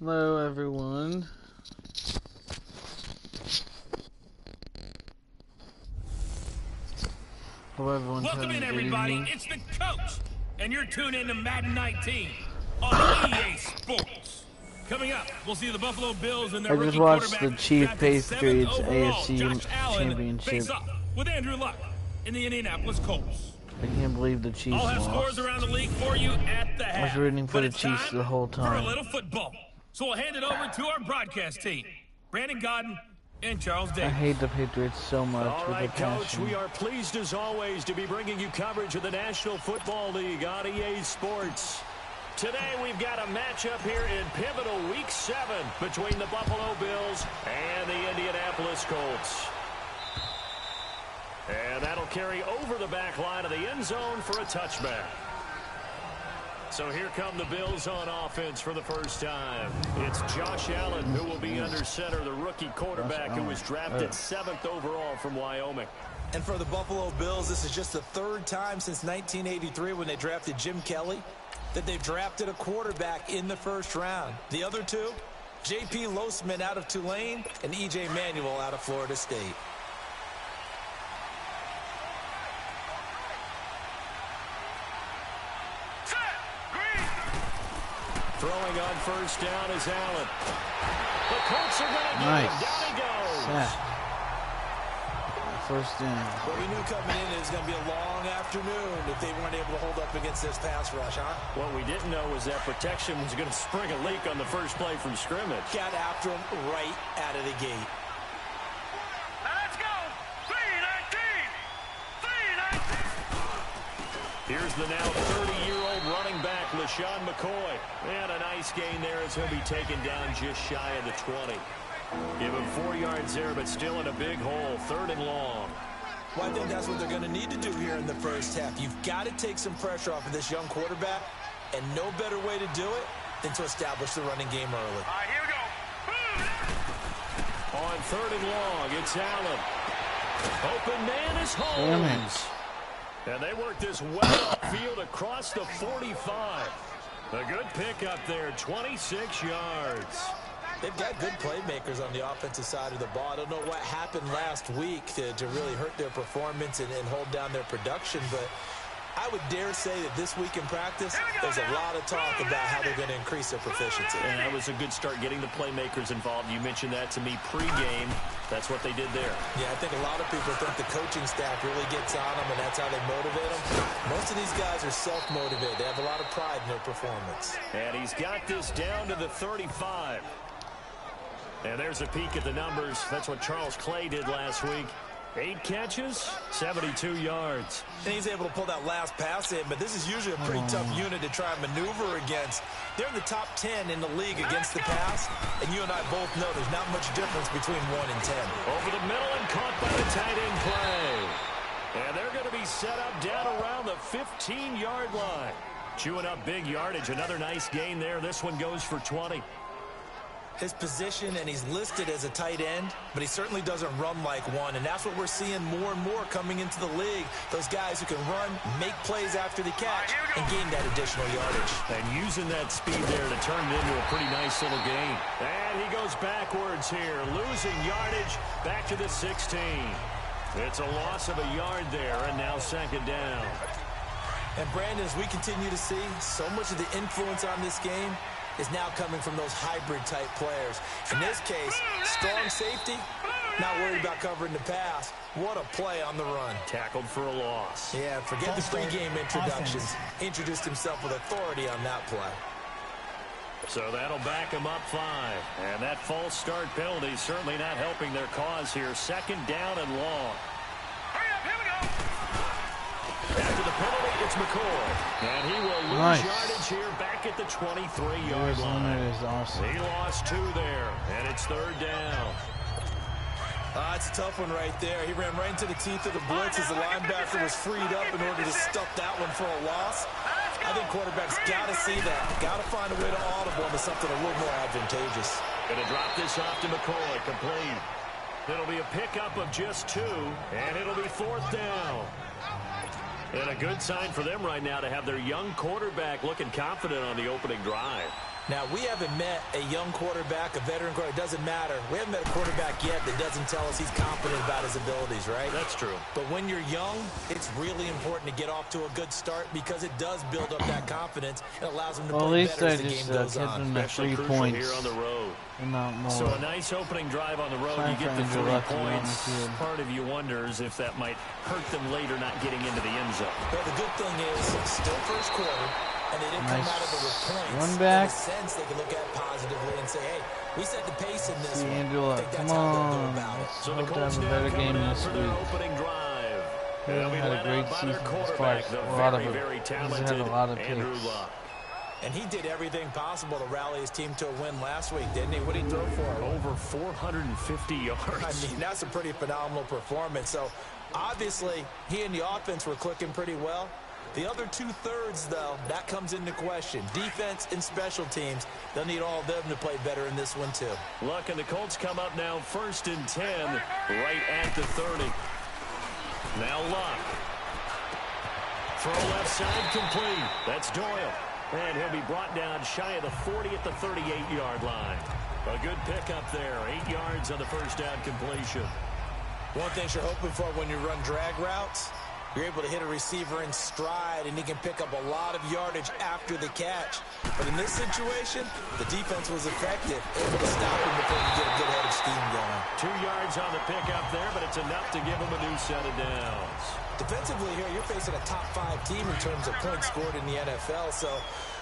Hello, everyone. Hope everyone's Welcome having in, a good everybody. evening. It's the coach, and you're tuned in to Madden 19 on EA Sports. Coming up, we'll see the Buffalo Bills and their I just rookie watched quarterback the Chief drafted 7th Patriots overall, AFC Josh Allen, Championship. face off with Andrew Luck in the Indianapolis Colts. I can't believe the Chiefs I'll have lost. scores around the league for you at the I was half. rooting for But the it's Chiefs time the whole for a time. little football. So we'll hand it over to our broadcast team, Brandon Godden and Charles I Davis. hate the Patriots so much All with right, a Coach, passion. we are pleased as always to be bringing you coverage of the National Football League on EA Sports. Today we've got a matchup here in pivotal Week 7 between the Buffalo Bills and the Indianapolis Colts. And that'll carry over the back line of the end zone for a touchback. So here come the Bills on offense for the first time. It's Josh Allen who will be under center, the rookie quarterback who was drafted 7th overall from Wyoming. And for the Buffalo Bills, this is just the 3rd time since 1983 when they drafted Jim Kelly that they've drafted a quarterback in the 1st round. The other two, J.P. Losman out of Tulane and E.J. Manuel out of Florida State. Throwing on first down is Allen. The Colts are going to get him. Down he goes. First down. Well, we knew coming in it was going to be a long afternoon if they weren't able to hold up against this pass rush, huh? What we didn't know was that protection was going to spring a leak on the first play from scrimmage. Got after him right out of the gate. Let's go! 3-19! Here's the now 30-year-old running back, LaShawn McCoy. And a nice gain there as he'll be taken down just shy of the 20. Give him 4 yards there, but still in a big hole, 3rd and long. Well, I think that's what they're going to need to do here in the first half. You've got to take some pressure off of this young quarterback, and no better way to do it than to establish the running game early. All right, here we go. On 3rd and long, it's Allen. Open man is Damn Holmes. And they work this well upfield across the 45. A good pickup there, 26 yards. They've got good playmakers on the offensive side of the ball. I don't know what happened last week to really hurt their performance and hold down their production, but I would dare say that this week in practice, there's a lot of talk about how they're going to increase their proficiency. And that was a good start getting the playmakers involved. You mentioned that to me pregame. That's what they did there. Yeah, I think a lot of people think the coaching staff really gets on them, and that's how they motivate them. Most of these guys are self-motivated. They have a lot of pride in their performance. And he's got this down to the 35. And there's a peek at the numbers. That's what Charles Clay did last week. 8 catches, 72 yards. And he's able to pull that last pass in, but this is usually a pretty tough unit to try and maneuver against. They're in the top 10 in the league against the pass, and you and I both know there's not much difference between 1 and 10. Over the middle and caught by the tight end play. And they're going to be set up down around the 15-yard line. Chewing up big yardage. Another nice gain there. This one goes for 20. His position, and he's listed as a tight end, but he certainly doesn't run like one, and that's what we're seeing more and more coming into the league. Those guys who can run, make plays after the catch, and gain that additional yardage. And using that speed there to turn it into a pretty nice little gain. And he goes backwards here, losing yardage back to the 16. It's a loss of a yard there, and now 2nd down. And Brandon, as we continue to see, so much of the influence on this game is now coming from those hybrid-type players. In this case, strong safety, not worried about covering the pass. What a play on the run. Tackled for a loss. Yeah, forget the pregame introductions. Introduced himself with authority on that play. So that'll back him up 5. And that false start penalty certainly not helping their cause here. 2nd down and long. Hurry up, here we go. After the penalty, it's McCoy. And he will lose yardage here back at the 23-yard line. Is awesome. He lost 2 there, and it's 3rd down. It's a tough one right there. He ran right into the teeth of the blitz as the linebacker was freed up in order to stuff that one for a loss. I think quarterbacks got to see that. Got to find a way to audible into something a little more advantageous. Going to drop this off to McCoy, complete. It'll be a pickup of just 2, and it'll be 4th down. And a good sign for them right now to have their young quarterback looking confident on the opening drive. Now, we haven't met a young quarterback, a veteran quarterback. It doesn't matter. We haven't met a quarterback yet that doesn't tell us he's confident about his abilities, right? That's true. But when you're young, it's really important to get off to a good start because it does build up that confidence. It allows them to play better as the game goes on. Especially crucial here on the road. Not more. So a nice opening drive on the road. You get the 3 points. Part of you wonders if that might hurt them later not getting into the end zone. Well, the good thing is still first quarter. And they didn't come out of it with points. Run back. In a sense, they can look at it positively and say, hey, we set the pace in this one. Angela, I think that's come how they'll go on. about it. So the Hope to Colts have a now better coming game out this for their week. opening drive. They They'll be had a led great out by their season as quarterback, far as the a lot of very, it. very He's talented had a lot of Andrew picks. Luck. And he did everything possible to rally his team to a win last week, didn't he? What did he throw for? Over 450 yards. I mean, that's a pretty phenomenal performance. So, obviously, he and the offense were clicking pretty well. The other 2/3, though, that comes into question. Defense and special teams, they'll need all of them to play better in this one, too. Luck and the Colts come up now 1st and 10, right at the 30. Now Luck. Throw left side complete. That's Doyle. And he'll be brought down shy of the 40 at the 38-yard line. A good pickup there. 8 yards on the first down completion. One thing you're hoping for when you run drag routes, you're able to hit a receiver in stride, and he can pick up a lot of yardage after the catch. But in this situation, the defense was effective, able to stop him before he get a good head of steam going. 2 yards on the pickup there, but it's enough to give him a new set of downs. Defensively here, you're facing a top 5 team in terms of points scored in the NFL. So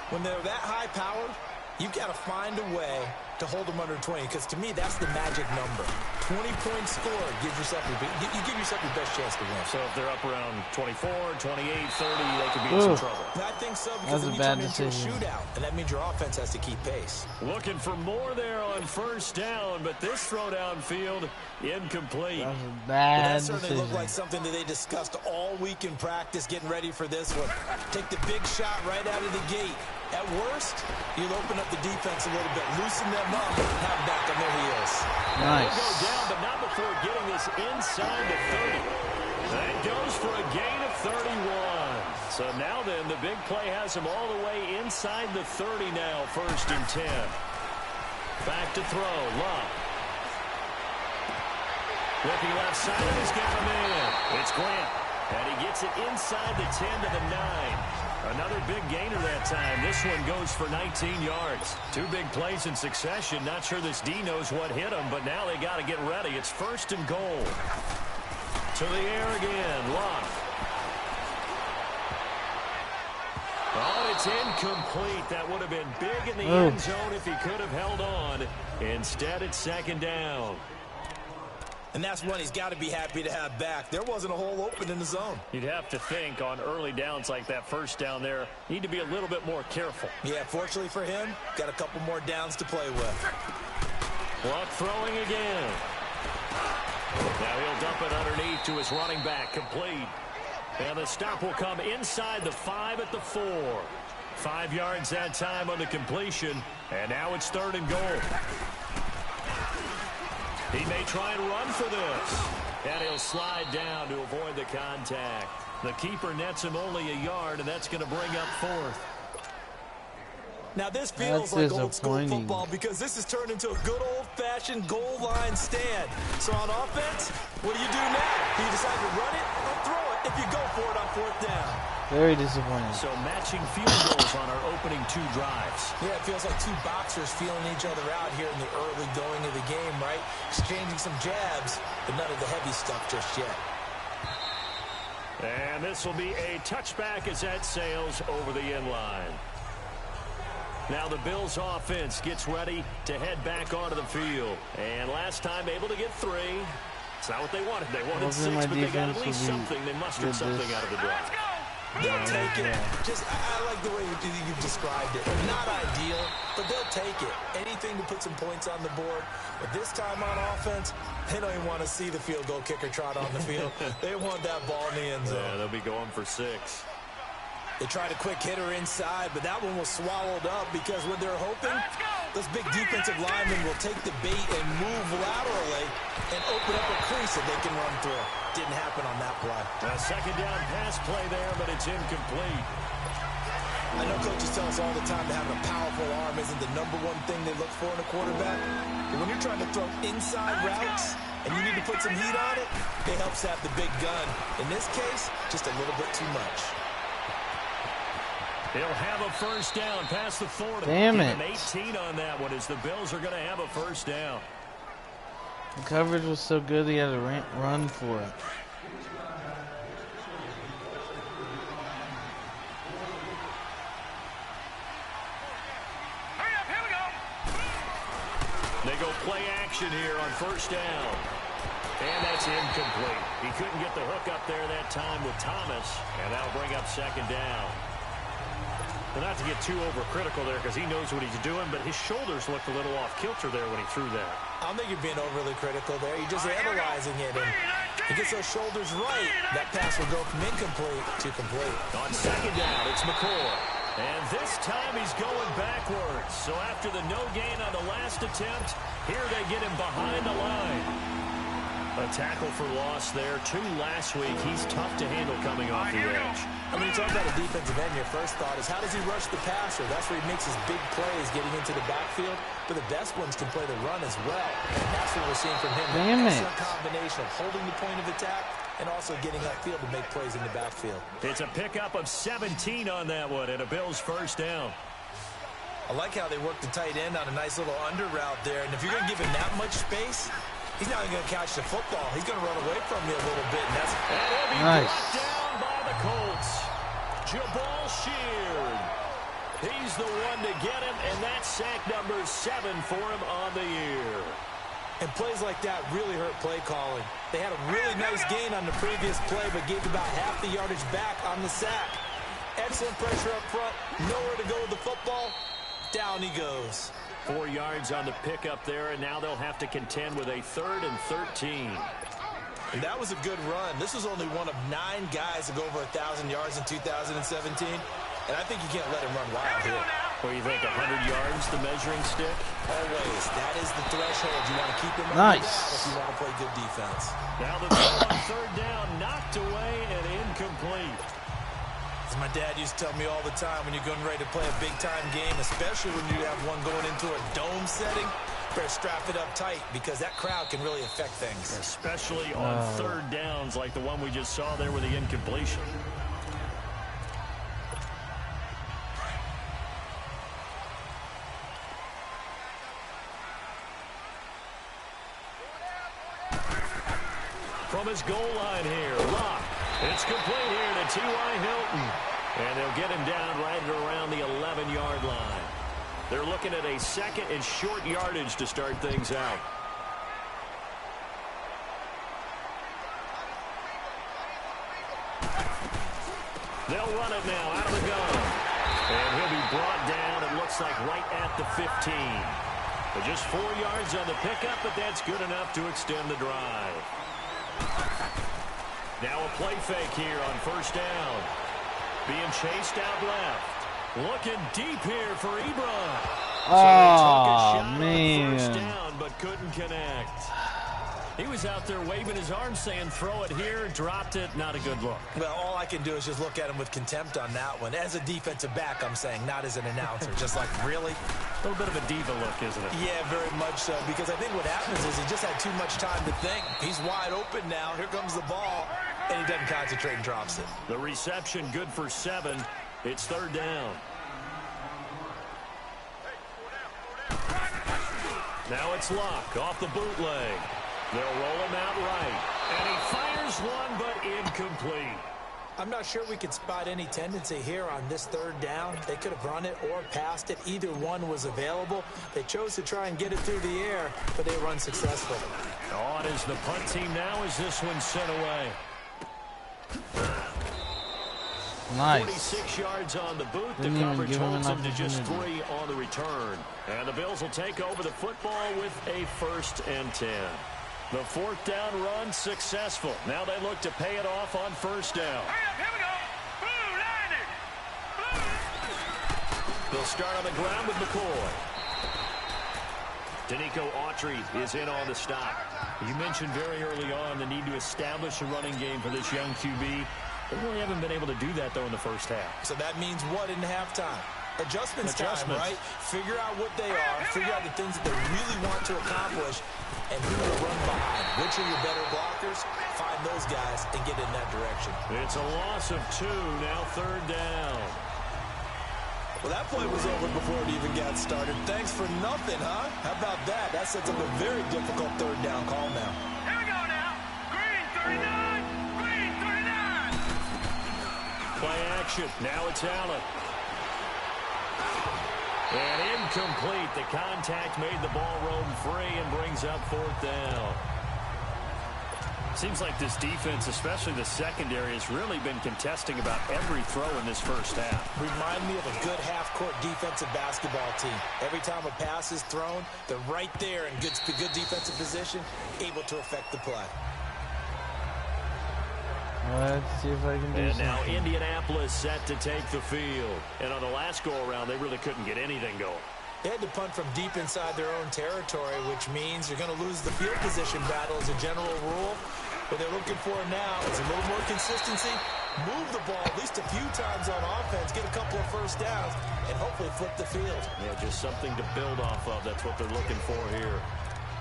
when they're that high powered, you've got to find a way to hold them under 20, because to me, that's the magic number. 20 points scored gives yourself you give yourself your best chance to win. So if they're up around 24, 28, 30, they could be in some trouble. I think so, because then you turn into a shootout, and that means your offense has to keep pace. Looking for more there on first down, but this throw downfield incomplete. That was a bad That certainly decision. looked like something that they discussed all week in practice, getting ready for this one. Take the big shot right out of the gate. At worst, you'll open up the defense a little bit, loosen them up, and have them back on their heels. Nice. They'll go down, but not before getting this inside the 30. That goes for a gain of 31. So now then, the big play has him all the way inside the 30 now, 1st and 10. Back to throw, Luck. Looking left side, and he's got him in. It's Grant, and he gets it inside the 10 to the 9. Another big gainer that time. This one goes for 19 yards. 2 big plays in succession. Not sure this D knows what hit him, but now they got to get ready. It's 1st and goal. To the air again. Luck. Oh, it's incomplete. That would have been big in the end zone if he could have held on. Instead, it's 2nd down. And that's one he's got to be happy to have back. There wasn't a hole open in the zone. You'd have to think on early downs like that first down there, need to be a little bit more careful. Yeah, fortunately for him, got a couple more downs to play with. Luck throwing again. Now he'll dump it underneath to his running back, complete. And the stop will come inside the 5 at the 4. 5 yards that time on the completion, and now it's 3rd and goal. He may try and run for this. And he'll slide down to avoid the contact. The keeper nets him only a yard, and that's going to bring up 4th. Now this feels like old school football, because this has turned into a good old-fashioned goal line stand. So on offense, what do you do now? Do you decide to run it or throw it if you go for it on 4th down? Very disappointing. So matching field goals on our opening 2 drives. Yeah, it feels like 2 boxers feeling each other out here in the early going of the game, right? Exchanging some jabs, but none of the heavy stuff just yet. And this will be a touchback as that sails over the end line. Now the Bills offense gets ready to head back onto the field. And last time able to get 3. It's not what they wanted. They wanted 6, but they got at least something. They mustered something out of the drive. They'll take it. I like the way you've described it. Not ideal, but they'll take it. Anything to put some points on the board. But this time on offense, they don't even want to see the field goal kicker trot on the field. They want that ball in the end zone. Yeah, they'll be going for 6. They tried a quick hitter inside, but that one was swallowed up, because when they're hoping, those big defensive linemen will take the bait and move laterally and open up a crease that they can run through. Didn't happen on that play. A 2nd down pass play there, but it's incomplete. I know coaches tell us all the time that having a powerful arm isn't the #1 thing they look for in a quarterback. But when you're trying to throw inside routes and you need to put some heat on it, it helps to have the big gun. In this case, just a little bit too much. He'll have a first down past the 40. Damn it. 18 on that one as the Bills are going to have a first down. The coverage was so good he had to run for it. They go play action here on first down. And that's incomplete. He couldn't get the hook up there that time with Thomas. And that'll bring up second down. Well, not to get too overcritical there because he knows what he's doing, but his shoulders looked a little off kilter there when he threw that. I don't think you're being overly critical there. You're just analyzing it. And he gets those shoulders right, that pass will go from incomplete to complete. On second down, it's McCoy. And this time he's going backwards. So after the no gain on the last attempt, here they get him behind the line. A tackle for loss there. 2 last week. He's tough to handle coming off the edge. I mean, you talk about a defensive end, your first thought is how does he rush the passer? That's where he makes his big plays getting into the backfield. But the best ones can play the run as well. And that's what we're seeing from him. Damn it. An excellent combination of holding the point of attack and also getting upfield to make plays in the backfield. It's a pickup of 17 on that one and a Bills first down. I like how they work the tight end on a nice little under route there. And if you're going to give him that much space, he's not even going to catch the football. He's going to run away from you a little bit. And that's nice. Brought down by the Colts. Jabal Sheard. He's the one to get him, and that's sack number 7 for him on the year. And plays like that really hurt play calling. They had a really nice gain on the previous play, but gave about half the yardage back on the sack. Excellent pressure up front. Nowhere to go with the football. Down he goes. 4 yards on the pickup there, and now they'll have to contend with a 3rd and 13. And that was a good run. This was only one of 9 guys to go over 1,000 yards in 2017. And I think you can't let him run wild here. What do you think, 100 yards, the measuring stick? Always. That is the threshold. You want to keep him nice if you want to play good defense. Now the throw on 3rd down, knocked away and incomplete. As my dad used to tell me all the time, when you're getting ready to play a big-time game, especially when you have one going into a dome setting, better strap it up tight because that crowd can really affect things. Especially on 3rd downs like the one we just saw there with the incompletion. From his goal line here, Locke. It's complete here to T.Y. Hilton. And they'll get him down right around the 11-yard line. They're looking at a 2nd and short yardage to start things out. They'll run it now out of the gun. And he'll be brought down, it looks like, right at the 15. But just 4 yards on the pickup, but that's good enough to extend the drive. Now a play fake here on 1st down. Being chased out left. Looking deep here for Ebron. Oh, man. First down, but couldn't connect. He was out there waving his arm saying, throw it here, dropped it, not a good look. Well, all I can do is just look at him with contempt on that one. As a defensive back, I'm saying, not as an announcer. Just like, really? A little bit of a diva look, isn't it? Yeah, very much so. Because I think what happens is he just had too much time to think. He's wide open now. Here comes the ball. And he doesn't concentrate and drops it. The reception good for 7. It's 3rd down. Now it's Locke off the bootleg. They'll roll him out right. And he fires one, but incomplete. I'm not sure we could spot any tendency here on this 3rd down. They could have run it or passed it. Either one was available. They chose to try and get it through the air, but they were unsuccessful. On is the punt team now as this one's sent away. Nice. 46 yards on the boot. The coverage holds them to just 3 on the return. And the Bills will take over the football with a 1st and 10. The 4th down run successful. Now they look to pay it off on 1st down. Here we go. Blue, They'll start on the ground with McCoy. Danico Autry is in on the stop. You mentioned very early on the need to establish a running game for this young QB. They really haven't been able to do that, though, in the first half. So that means what in halftime? Adjustments time, right? Figure out what they are, figure out the things that they really want to accomplish, and who to run behind. Which are your better blockers? Find those guys and get in that direction. It's a loss of 2, now 3rd down. Well, that play was over before it even got started. Thanks for nothing, huh? How about that? That sets up a very difficult 3rd down call now. Here we go now. Green 39. Green 39. Play action. Now it's Allen. And incomplete. The contact made the ball roam free and brings up 4th down. Seems like this defense, especially the secondary, has really been contesting about every throw in this first half. Remind me of a good half-court defensive basketball team. Every time a pass is thrown, they're right there in good defensive position, able to affect the play. Let's see if I can do and something. Now Indianapolis set to take the field. And on the last go-around, they really couldn't get anything going. They had to punt from deep inside their own territory, which means you're going to lose the field position battle as a general rule. What they're looking for now is a little more consistency, move the ball at least a few times on offense, get a couple of first downs, and hopefully flip the field. Yeah, just something to build off of. That's what they're looking for here.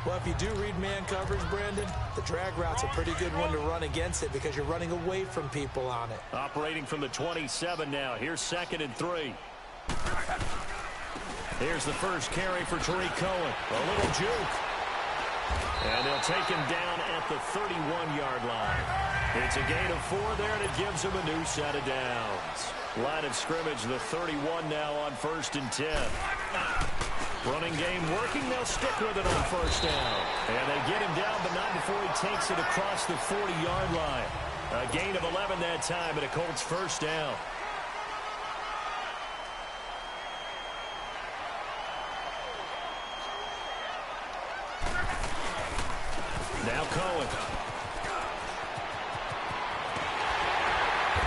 Well, if you do read man coverage, Brandon, the drag route's a pretty good one to run against it because you're running away from people on it. Operating from the 27 now. Here's 2nd and 3. Here's the first carry for Tariq Cohen. A little juke. And they'll take him down at the 31-yard line. It's a gain of 4 there, and it gives him a new set of downs. Line of scrimmage, the 31 now on 1st and 10. Running game working. They'll stick with it on 1st down. And they get him down, but not before he takes it across the 40-yard line. A gain of 11 that time, and a Colts 1st down. Now Cohen.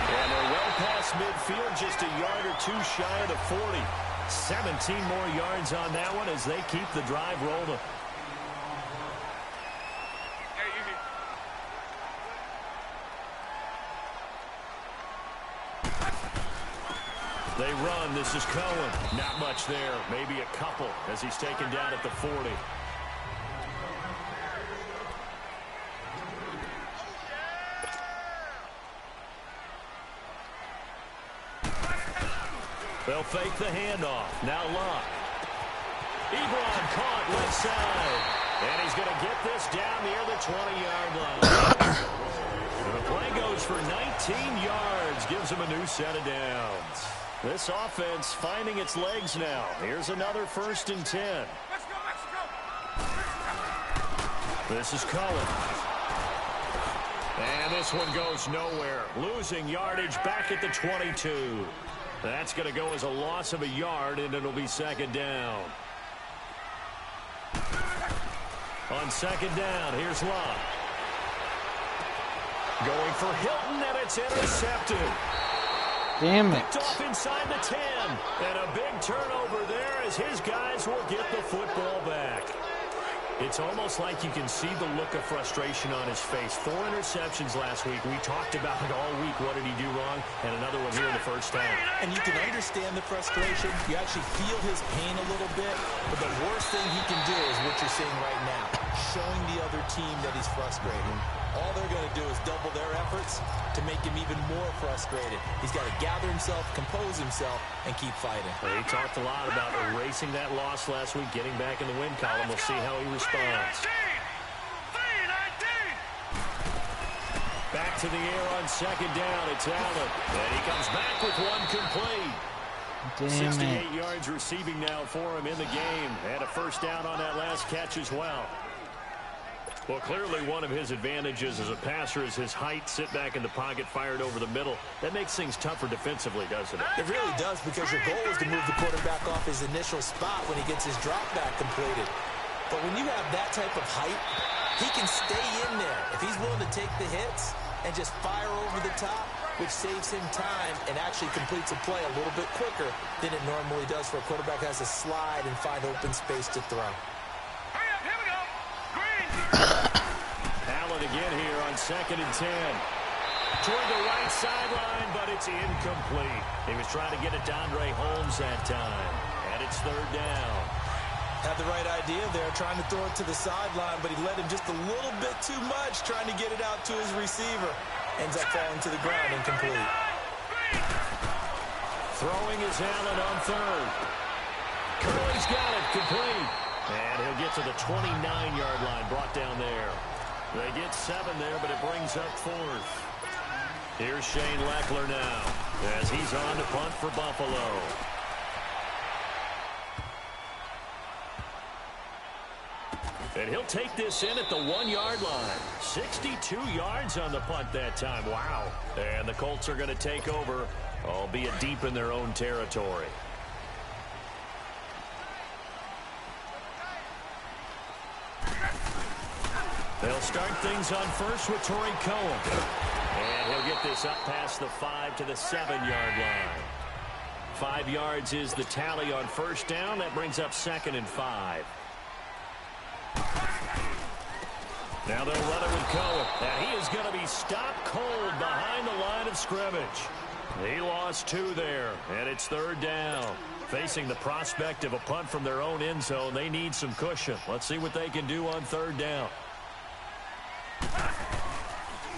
And they're well past midfield, just a yard or 2 shy of the 40. 17 more yards on that one as they keep the drive rolling. They run. This is Cohen. Not much there. Maybe a couple as he's taken down at the 40. They'll fake the handoff. Now Locke. Ebron caught left side. And he's going to get this down near the 20-yard line. The play goes for 19 yards. Gives him a new set of downs. This offense finding its legs now. Here's another 1st and 10. Let's go, let's go. This is Cohen. And this one goes nowhere. Losing yardage back at the 22. That's going to go as a loss of a yard, and it'll be 2nd down. On 2nd down, here's Locke. Going for Hilton, and it's intercepted. Damn it. Picked off inside the 10. And a big turnover there as his guys will get the football back. It's almost like you can see the look of frustration on his face. 4 interceptions last week. We talked about it all week. What did he do wrong? And another one here in the first half. And you can understand the frustration. You actually feel his pain a little bit. But the worst thing he can do is what you're seeing right now. Showing the other team that he's frustrated. All they're going to do is double their efforts to make him even more frustrated. He's got to gather himself, compose himself, and keep fighting. Well, he talked a lot about erasing that loss last week, getting back in the win column. We'll see how he responds. Back to the air on 2nd down. It's Allen. And he comes back with one complete. Damn 68 it. yards receiving now for him in the game. And a 1st down on that last catch as well. Well, clearly one of his advantages as a passer is his height. Sit back in the pocket, fired over the middle. That makes things tougher defensively, doesn't it? It really does, because your goal is to move the quarterback off his initial spot when he gets his drop back completed. But when you have that type of height, he can stay in there. If he's willing to take the hits and just fire over the top, which saves him time and actually completes a play a little bit quicker than it normally does for a quarterback who has to slide and find open space to throw. Here we go. Green. Allen again here on 2nd and 10. Toward the right sideline, but it's incomplete. He was trying to get it to Andre Holmes that time. And it's third down. Had the right idea there, trying to throw it to the sideline, but he led him just a little bit too much, trying to get it out to his receiver. Ends up falling to the ground, incomplete. Throwing is Allen on third. Curley's got it, complete. And he'll get to the 29-yard line, brought down there. They get 7 there, but it brings up fourth. Here's Shane Leckler now, as he's on to punt for Buffalo. And he'll take this in at the 1-yard line. 62 yards on the punt that time. Wow. And the Colts are going to take over, albeit deep in their own territory. They'll start things on first with Torrey Cohen. And he'll get this up past the 5 to the 7-yard line. 5 yards is the tally on first down. That brings up 2nd and 5. Now they'll run it with Cohen. And he is going to be stopped cold behind the line of scrimmage. He lost 2 there, and it's third down. Facing the prospect of a punt from their own end zone, they need some cushion. Let's see what they can do on third down.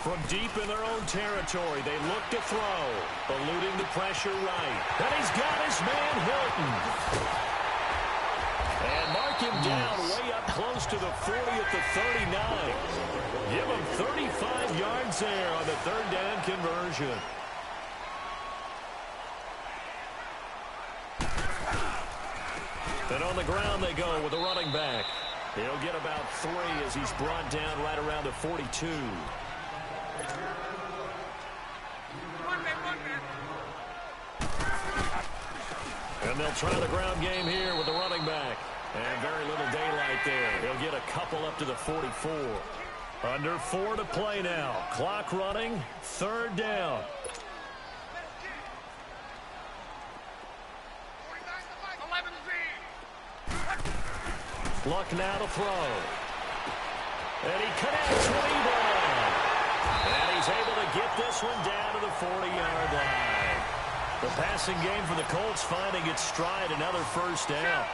From deep in their own territory, they look to throw, eluding the pressure right. And he's got his man Hilton. And mark him down way up close to the 40 at the 39. Give him 35 yards there on the third down conversion. And on the ground they go with a running back. He'll get about 3 as he's brought down right around the 42. And they'll try the ground game here with the running back. And very little daylight there. He'll get a couple up to the 44. Under 4 to play now. Clock running. Third down. Luck now to throw. And he connects with Ebron. And he's able to get this one down to the 40-yard line. The passing game for the Colts finding its stride, another first down.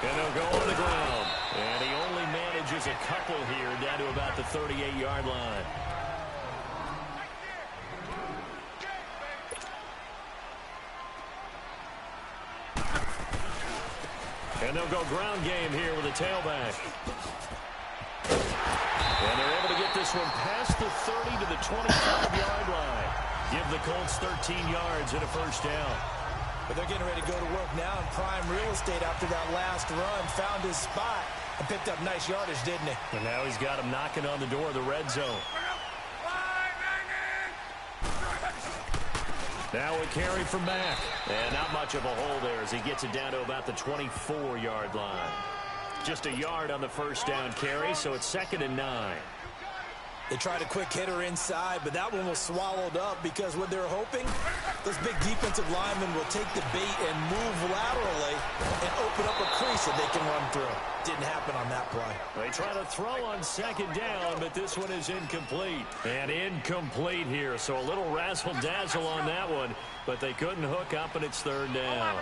And they'll go on the ground. And he only manages a couple here down to about the 38-yard line. And they'll go ground game here with a tailback. And they're able to get this one past the 30 to the 25-yard line. Give the Colts 13 yards and a first down. But they're getting ready to go to work now in prime real estate after that last run. Found his spot and picked up nice yardage, didn't he? And now he's got him knocking on the door of the red zone. Now a carry from Mack. And not much of a hole there as he gets it down to about the 24-yard line. Just a yard on the first down carry, so it's 2nd and 9. They tried a quick hitter inside, but that one was swallowed up because what they're hoping, this big defensive lineman will take the bait and move laterally and open up a crease that they can run through. Didn't happen on that play. They try to throw on 2nd down, but this one is incomplete. And incomplete here, so a little razzle-dazzle on that one, but they couldn't hook up, and it's third down.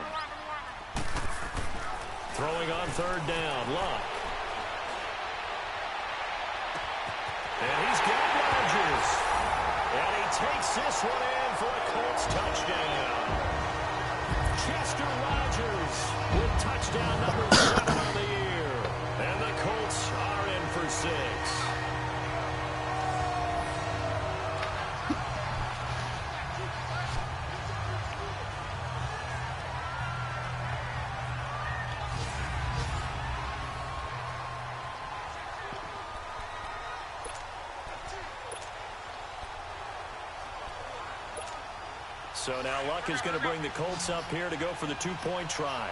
Throwing on third down, Luck. And he's got Rodgers. And he takes this one in for a Colts touchdown. Chester Rogers with touchdown number 7 on the year. And the Colts are in for 6. So now Luck is going to bring the Colts up here to go for the 2-point try.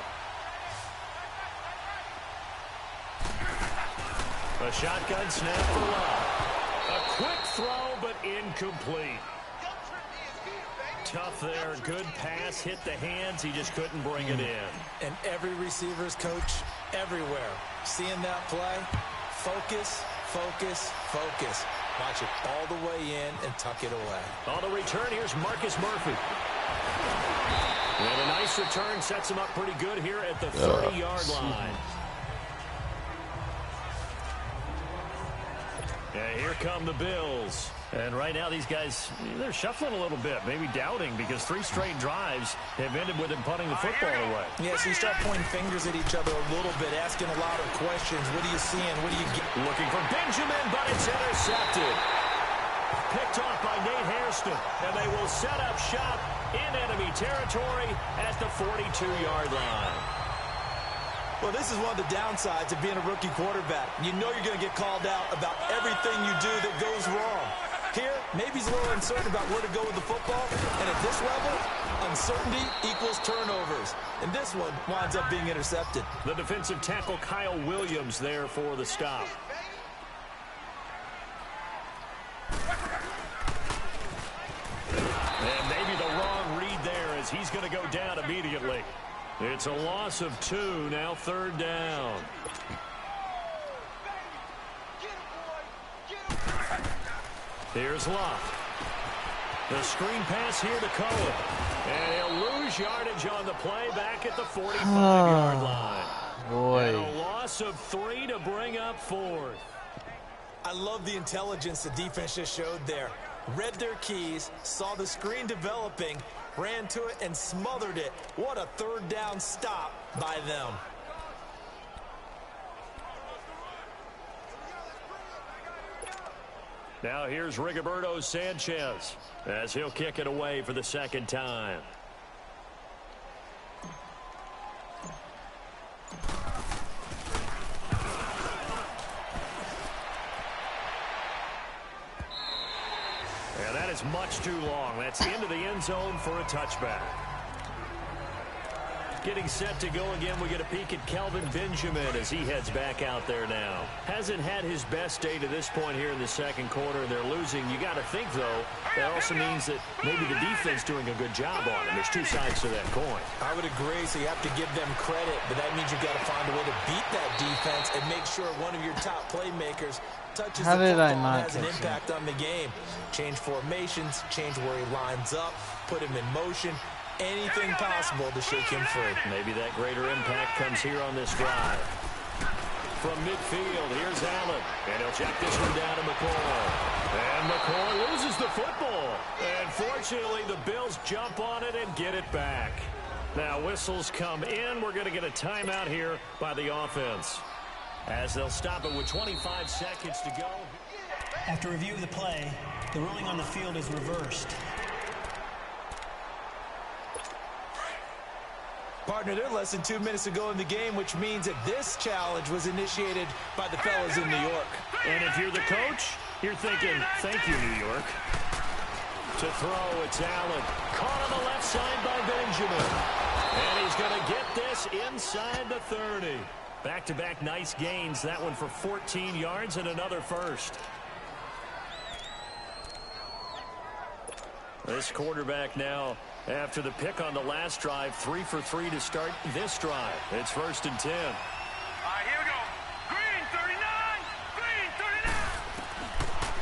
A shotgun snap for Luck. A quick throw, but incomplete. Tough there. Good pass. Hit the hands. He just couldn't bring it in. And every receiver's coach everywhere. Seeing that play, focus, focus, focus. Watch it all the way in and tuck it away. On the return, here's Marcus Murphy. And a nice return sets him up pretty good here at the 30-yard line. And here come the Bills. And right now these guys, they're shuffling a little bit, maybe doubting, because 3 straight drives have ended with them punting the football away. Yeah, so you start pointing fingers at each other a little bit, asking a lot of questions. What are you seeing? What do you get? Looking for Benjamin, but it's intercepted. Picked off by Nate Hairston, and they will set up shop in enemy territory at the 42-yard line. Well, this is one of the downsides of being a rookie quarterback. You know you're going to get called out about everything you do that goes wrong. Here, maybe he's a little uncertain about where to go with the football, and at this level, uncertainty equals turnovers. And this one winds up being intercepted. The defensive tackle Kyle Williams there for the stop. And maybe the wrong read there as he's going to go down immediately. It's a loss of 2, now 3rd down. Here's Locke. The screen pass here to Cohen. And he'll lose yardage on the play back at the 45-yard line. Boy. And a loss of 3 to bring up 4th. I love the intelligence the defense just showed there. Read their keys, saw the screen developing, ran to it and smothered it. What a 3rd down stop by them. Now here's Rigoberto Sanchez as he'll kick it away for the 2nd time. And that is much too long. That's into the end zone for a touchback. Getting set to go again, we get a peek at Kelvin Benjamin as he heads back out there now. Hasn't had his best day to this point here in the 2nd quarter, and they're losing. You got to think, though, that also means that maybe the defense doing a good job on him. There's 2 sides to that coin. I would agree, so you have to give them credit, but that means you've got to find a way to beat that defense and make sure one of your top playmakers touches the football and has an impact on the game. Change formations, change where he lines up, put him in motion. Anything possible to shake him free. Maybe that greater impact comes here on this drive. From midfield, here's Allen. And he'll check this one down to McCoy. And McCoy loses the football. And fortunately, the Bills jump on it and get it back. Now, whistles come in. We're going to get a timeout here by the offense, as they'll stop it with 25 seconds to go. After review of the play, the ruling on the field is reversed. Partner, they're less than 2 minutes to go in the game, which means that this challenge was initiated by the fellas in New York. And if you're the coach, you're thinking, thank you, New York. To throw, it's Allen. Caught on the left side by Benjamin. And he's going to get this inside the 30. Back-to-back nice gains. That one for 14 yards and another first. This quarterback now, after the pick on the last drive, 3 for 3 to start this drive. It's 1st and 10. All right, here we go. Green 39. Green 39.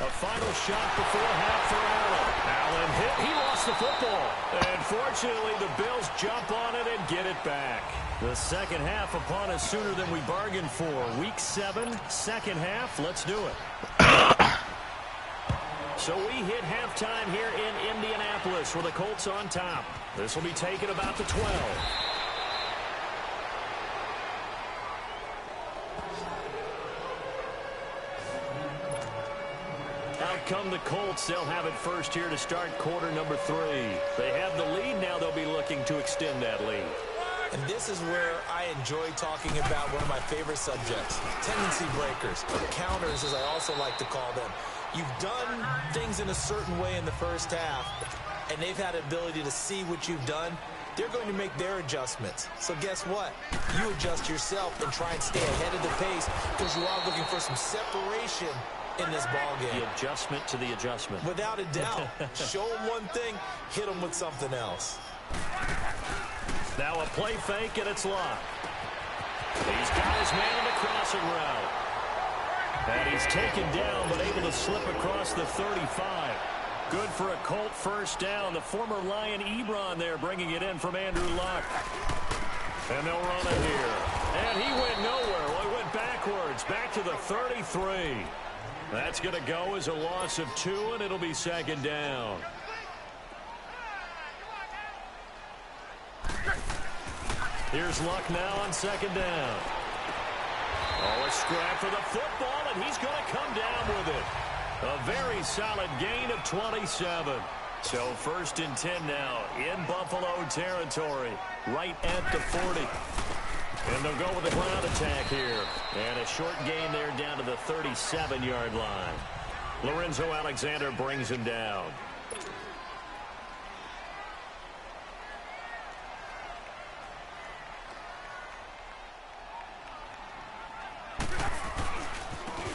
A final shot before half for Allen. Allen hit. He lost the football. And fortunately, the Bills jump on it and get it back. The second half upon us sooner than we bargained for. Week 7, second half. Let's do it. So we hit halftime here in Indianapolis with the Colts on top. This will be taken about the 12. Out come the Colts. They'll have it first here to start quarter number 3. They have the lead. Now they'll be looking to extend that lead. And this is where I enjoy talking about one of my favorite subjects, tendency breakers, or counters as I also like to call them. You've done things in a certain way in the first half, and they've had the ability to see what you've done. They're going to make their adjustments. So guess what? You adjust yourself and try and stay ahead of the pace because you are looking for some separation in this ball game. The adjustment to the adjustment. Without a doubt. Show them one thing, hit them with something else. Now a play fake, and it's Locke. He's got his man on the crossing route. And he's taken down, but able to slip across the 35. Good for a Colt first down. The former Lion Ebron there bringing it in from Andrew Luck. And they'll run it here. And he went nowhere. Well, he went backwards, back to the 33. That's going to go as a loss of 2, and it'll be second down. Here's Luck now on second down. Oh, a scrap for the football, and he's going to come down with it. A very solid gain of 27. So first and 10 now in Buffalo territory, right at the 40. And they'll go with the ground attack here. And a short gain there down to the 37-yard line. Lorenzo Alexander brings him down.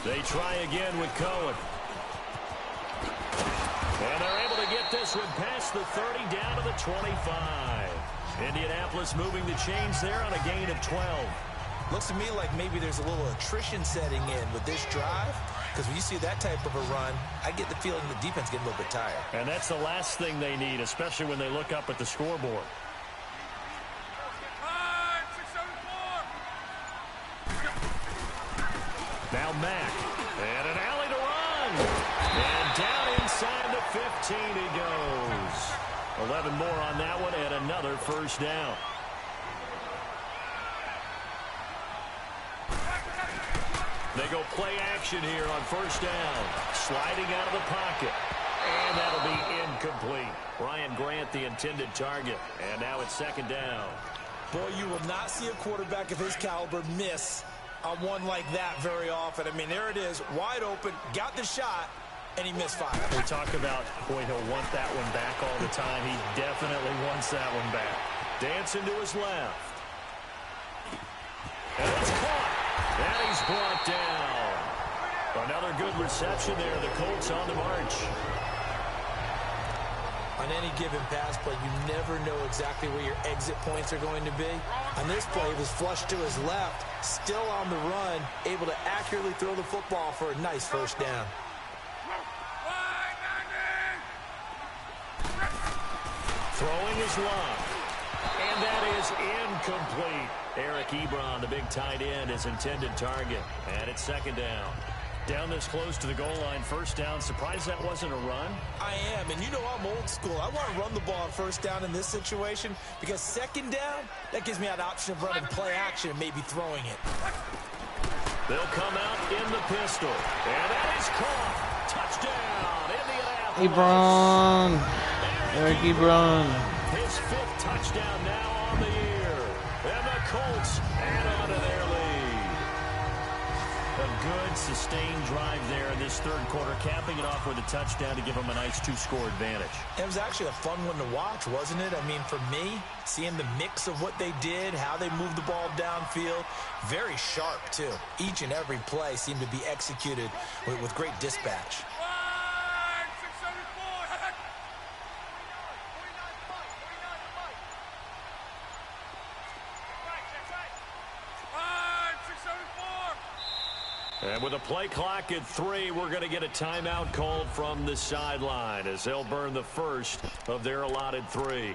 They try again with Cohen. And they're able to get this one past the 30 down to the 25. Indianapolis moving the chains there on a gain of 12. Looks to me like maybe there's a little attrition setting in with this drive, because when you see that type of a run, I get the feeling the defense getting a little bit tired. And that's the last thing they need, especially when they look up at the scoreboard. Now Mack, and an alley to run. And down inside the 15 he goes. 11 more on that one, and another first down. They go play action here on first down. Sliding out of the pocket. And that'll be incomplete. Ryan Grant, the intended target. And now it's second down. Boy, you will not see a quarterback of his caliber miss on one like that very often. I mean, there it is, wide open, got the shot, and he missed fire. We talk about, boy, he'll want that one back all the time. He definitely wants that one back. Dancing to his left. And it's caught. And he's brought down. Another good reception there. The Colts on the march. On any given pass play, you never know exactly where your exit points are going to be. On this play, he was flushed to his left, still on the run, able to accurately throw the football for a nice first down. Throwing is long. And that is incomplete. Eric Ebron, the big tight end, is intended target. And it's second down. Down this close to the goal line, first down. Surprised that wasn't a run? I am, and you know I'm old school. I want to run the ball on first down in this situation because second down, that gives me an option of running play action and maybe throwing it. They'll come out in the pistol. And that is caught. Touchdown, Indianapolis. Ebron. Eric Ebron. His 5th touchdown now on the year. And the Colts add on to their lead. A good, sustained drive there in this third quarter, capping it off with a touchdown to give them a nice 2-score advantage. It was actually a fun one to watch, wasn't it? I mean, for me, seeing the mix of what they did, how they moved the ball downfield, very sharp, too. Each and every play seemed to be executed with great dispatch. And with a play clock at 3, we're going to get a timeout called from the sideline as they'll burn the first of their allotted 3.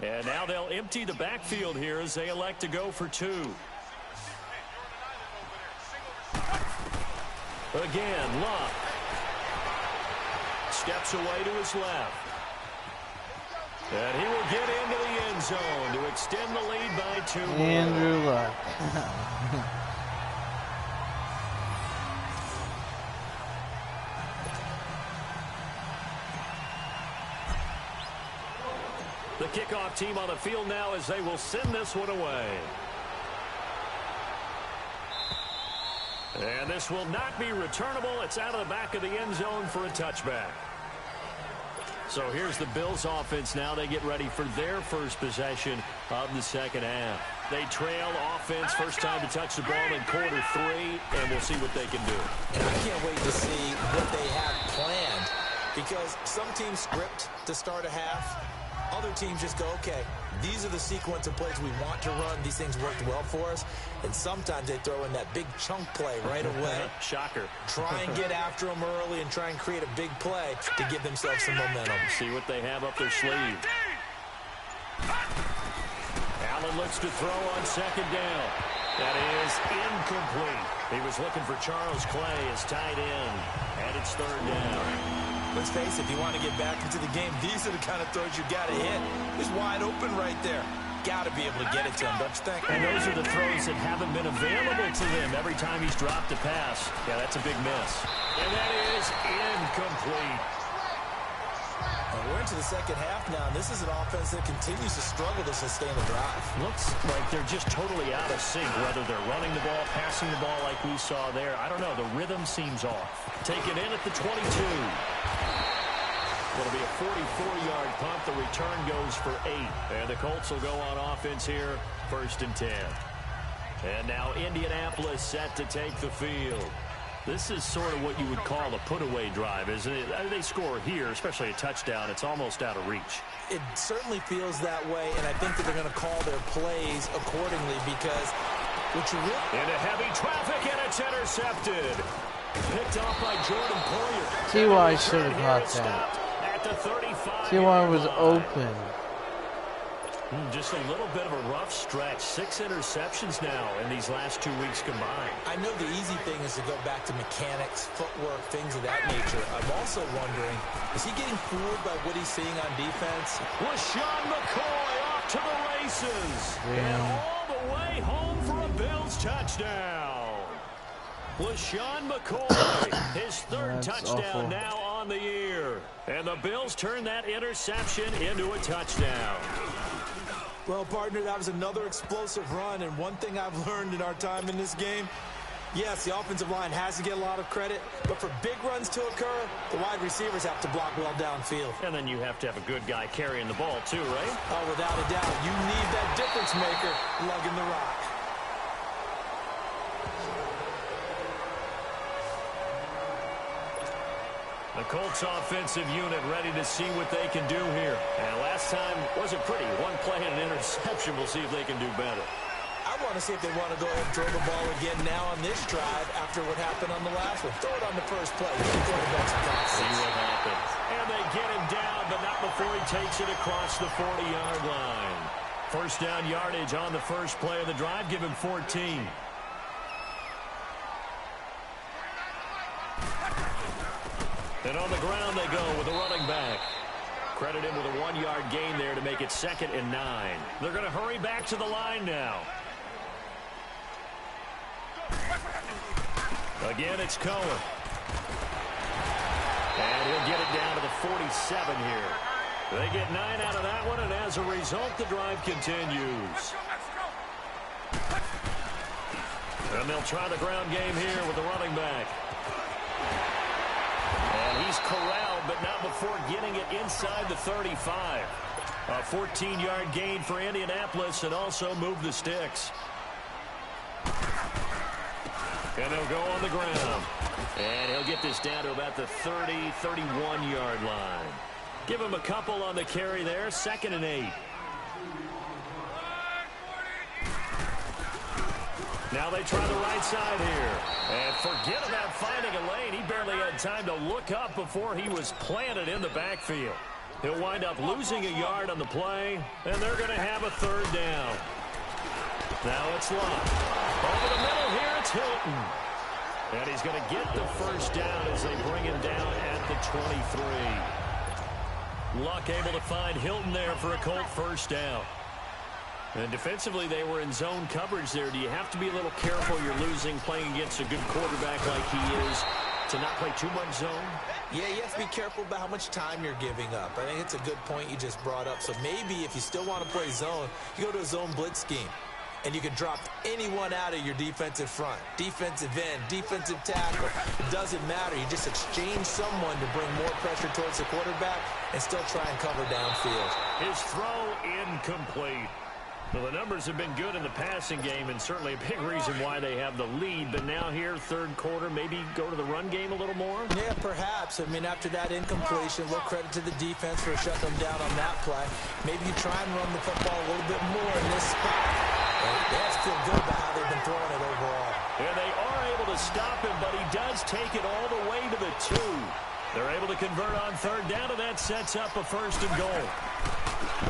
And now they'll empty the backfield here as they elect to go for 2. Again, Luck. Steps away to his left. And he will get into the end zone to extend the lead by 2 more. Andrew Luck. The kickoff team on the field now as they will send this one away. And this will not be returnable. It's out of the back of the end zone for a touchback. So here's the Bills offense now. They get ready for their first possession of the second half. They trail offense, first time to touch the ball in quarter 3, and we'll see what they can do. And I can't wait to see what they have planned, because some teams script to start a half, Other teams just go, okay, these are the sequence of plays we want to run. These things worked well for us. And sometimes they throw in that big chunk play right away. Shocker. Try and get after them early and try and create a big play to give themselves some momentum. See what they have up their sleeve. Allen looks to throw on second down. That is incomplete. He was looking for Charles Clay as tight end. And it's third down. Let's face it, if you want to get back into the game, these are the kind of throws you got to hit. He's wide open right there. Got to be able to get it to him, don't you think? And those are the throws that haven't been available to them every time he's dropped a pass. Yeah, that's a big miss. And that is incomplete. We're into the second half now, and this is an offense that continues to struggle to sustain a drive. Looks like they're just totally out of sync, whether they're running the ball, passing the ball like we saw there. I don't know. The rhythm seems off. Taken in at the 22. It'll be a 44-yard punt. The return goes for 8. And the Colts will go on offense here, 1st and 10. And now Indianapolis set to take the field. This is sort of what you would call a put-away drive, isn't it? I mean, they score here, especially a touchdown. It's almost out of reach. It certainly feels that way, and I think that they're going to call their plays accordingly because what you really... Into heavy traffic, and it's intercepted. Picked off by Jordan Poyer. T.Y. should have caught that. At the 35. T.Y. was open. Just a little bit of a rough stretch. 6 interceptions now in these last 2 weeks combined. I know the easy thing is to go back to mechanics, footwork, things of that nature. I'm also wondering, is he getting fooled by what he's seeing on defense? LaShawn McCoy off to the races. And all the way home for a Bills touchdown. LaShawn McCoy, his 3rd touchdown awful. now on the year. And the Bills turn that interception into a touchdown. Well, partner, that was another explosive run, and one thing I've learned in our time in this game, yes, the offensive line has to get a lot of credit, but for big runs to occur, the wide receivers have to block well downfield. And then you have to have a good guy carrying the ball, too, right? Oh, without a doubt. You need that difference maker lugging the rock. The Colts offensive unit ready to see what they can do here. And last time wasn't pretty. One play and an interception. We'll see if they can do better. I want to see if they want to go ahead and throw the ball again now on this drive after what happened on the last one. Throw it on the first play. See what happens. And they get him down, but not before he takes it across the 40-yard line. First down yardage on the first play of the drive. Give him 14. And on the ground they go with a running back. Credit him with a 1-yard gain there to make it 2nd and 9. They're going to hurry back to the line now. Again, it's Cohen. And he'll get it down to the 47 here. They get 9 out of that one, and as a result, the drive continues. And they'll try the ground game here with the running back. And he's corralled, but not before getting it inside the 35. A 14-yard gain for Indianapolis and also move the sticks. And they'll go on the ground. And he'll get this down to about the 30, 31-yard line. Give him a couple on the carry there. 2nd and 8. Now they try the right side here. And forget about finding a lane. He barely had time to look up before he was planted in the backfield. He'll wind up losing a yard on the play, and they're going to have a 3rd down. Now it's Luck. Over the middle here, it's Hilton. And he's going to get the first down as they bring him down at the 23. Luck able to find Hilton there for a Colt first down. And defensively, they were in zone coverage there. Do you have to be a little careful? You're losing playing against a good quarterback like he is to not play too much zone? Yeah, you have to be careful about how much time you're giving up. I think it's a good point you just brought up. So maybe if you still want to play zone, you go to a zone blitz scheme. And you can drop anyone out of your defensive front. Defensive end, defensive tackle. It doesn't matter. You just exchange someone to bring more pressure towards the quarterback and still try and cover downfield. His throw incomplete. Well, the numbers have been good in the passing game, and certainly a big reason why they have the lead. But now here, third quarter, maybe go to the run game a little more? Yeah, perhaps. I mean, after that incompletion, a little credit to the defense for shutting them down on that play. Maybe you try and run the football a little bit more in this spot. They have to feel good about how they've been throwing it overall. And they are able to stop him, but he does take it all the way to the 2. They're able to convert on third down, and that sets up a 1st and goal.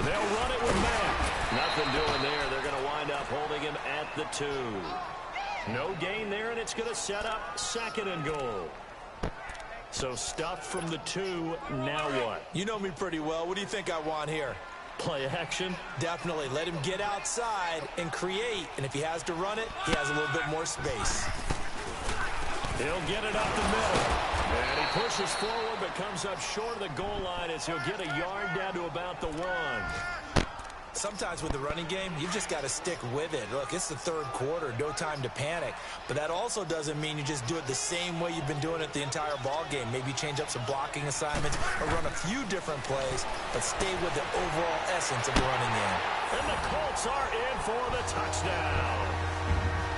They'll run it with Matt. Nothing doing there. They're going to wind up holding him at the 2. No gain there, and it's going to set up 2nd and goal. So stuffed from the 2. Now what? You know me pretty well. What do you think I want here? Play action? Definitely. Let him get outside and create. And if he has to run it, he has a little bit more space. He'll get it up the middle. And he pushes forward but comes up short of the goal line as he'll get a yard down to about the 1. Sometimes with the running game, you've just got to stick with it. Look, it's the third quarter, no time to panic. But that also doesn't mean you just do it the same way you've been doing it the entire ball game. Maybe change up some blocking assignments or run a few different plays, but stay with the overall essence of the running game. And the Colts are in for the touchdown.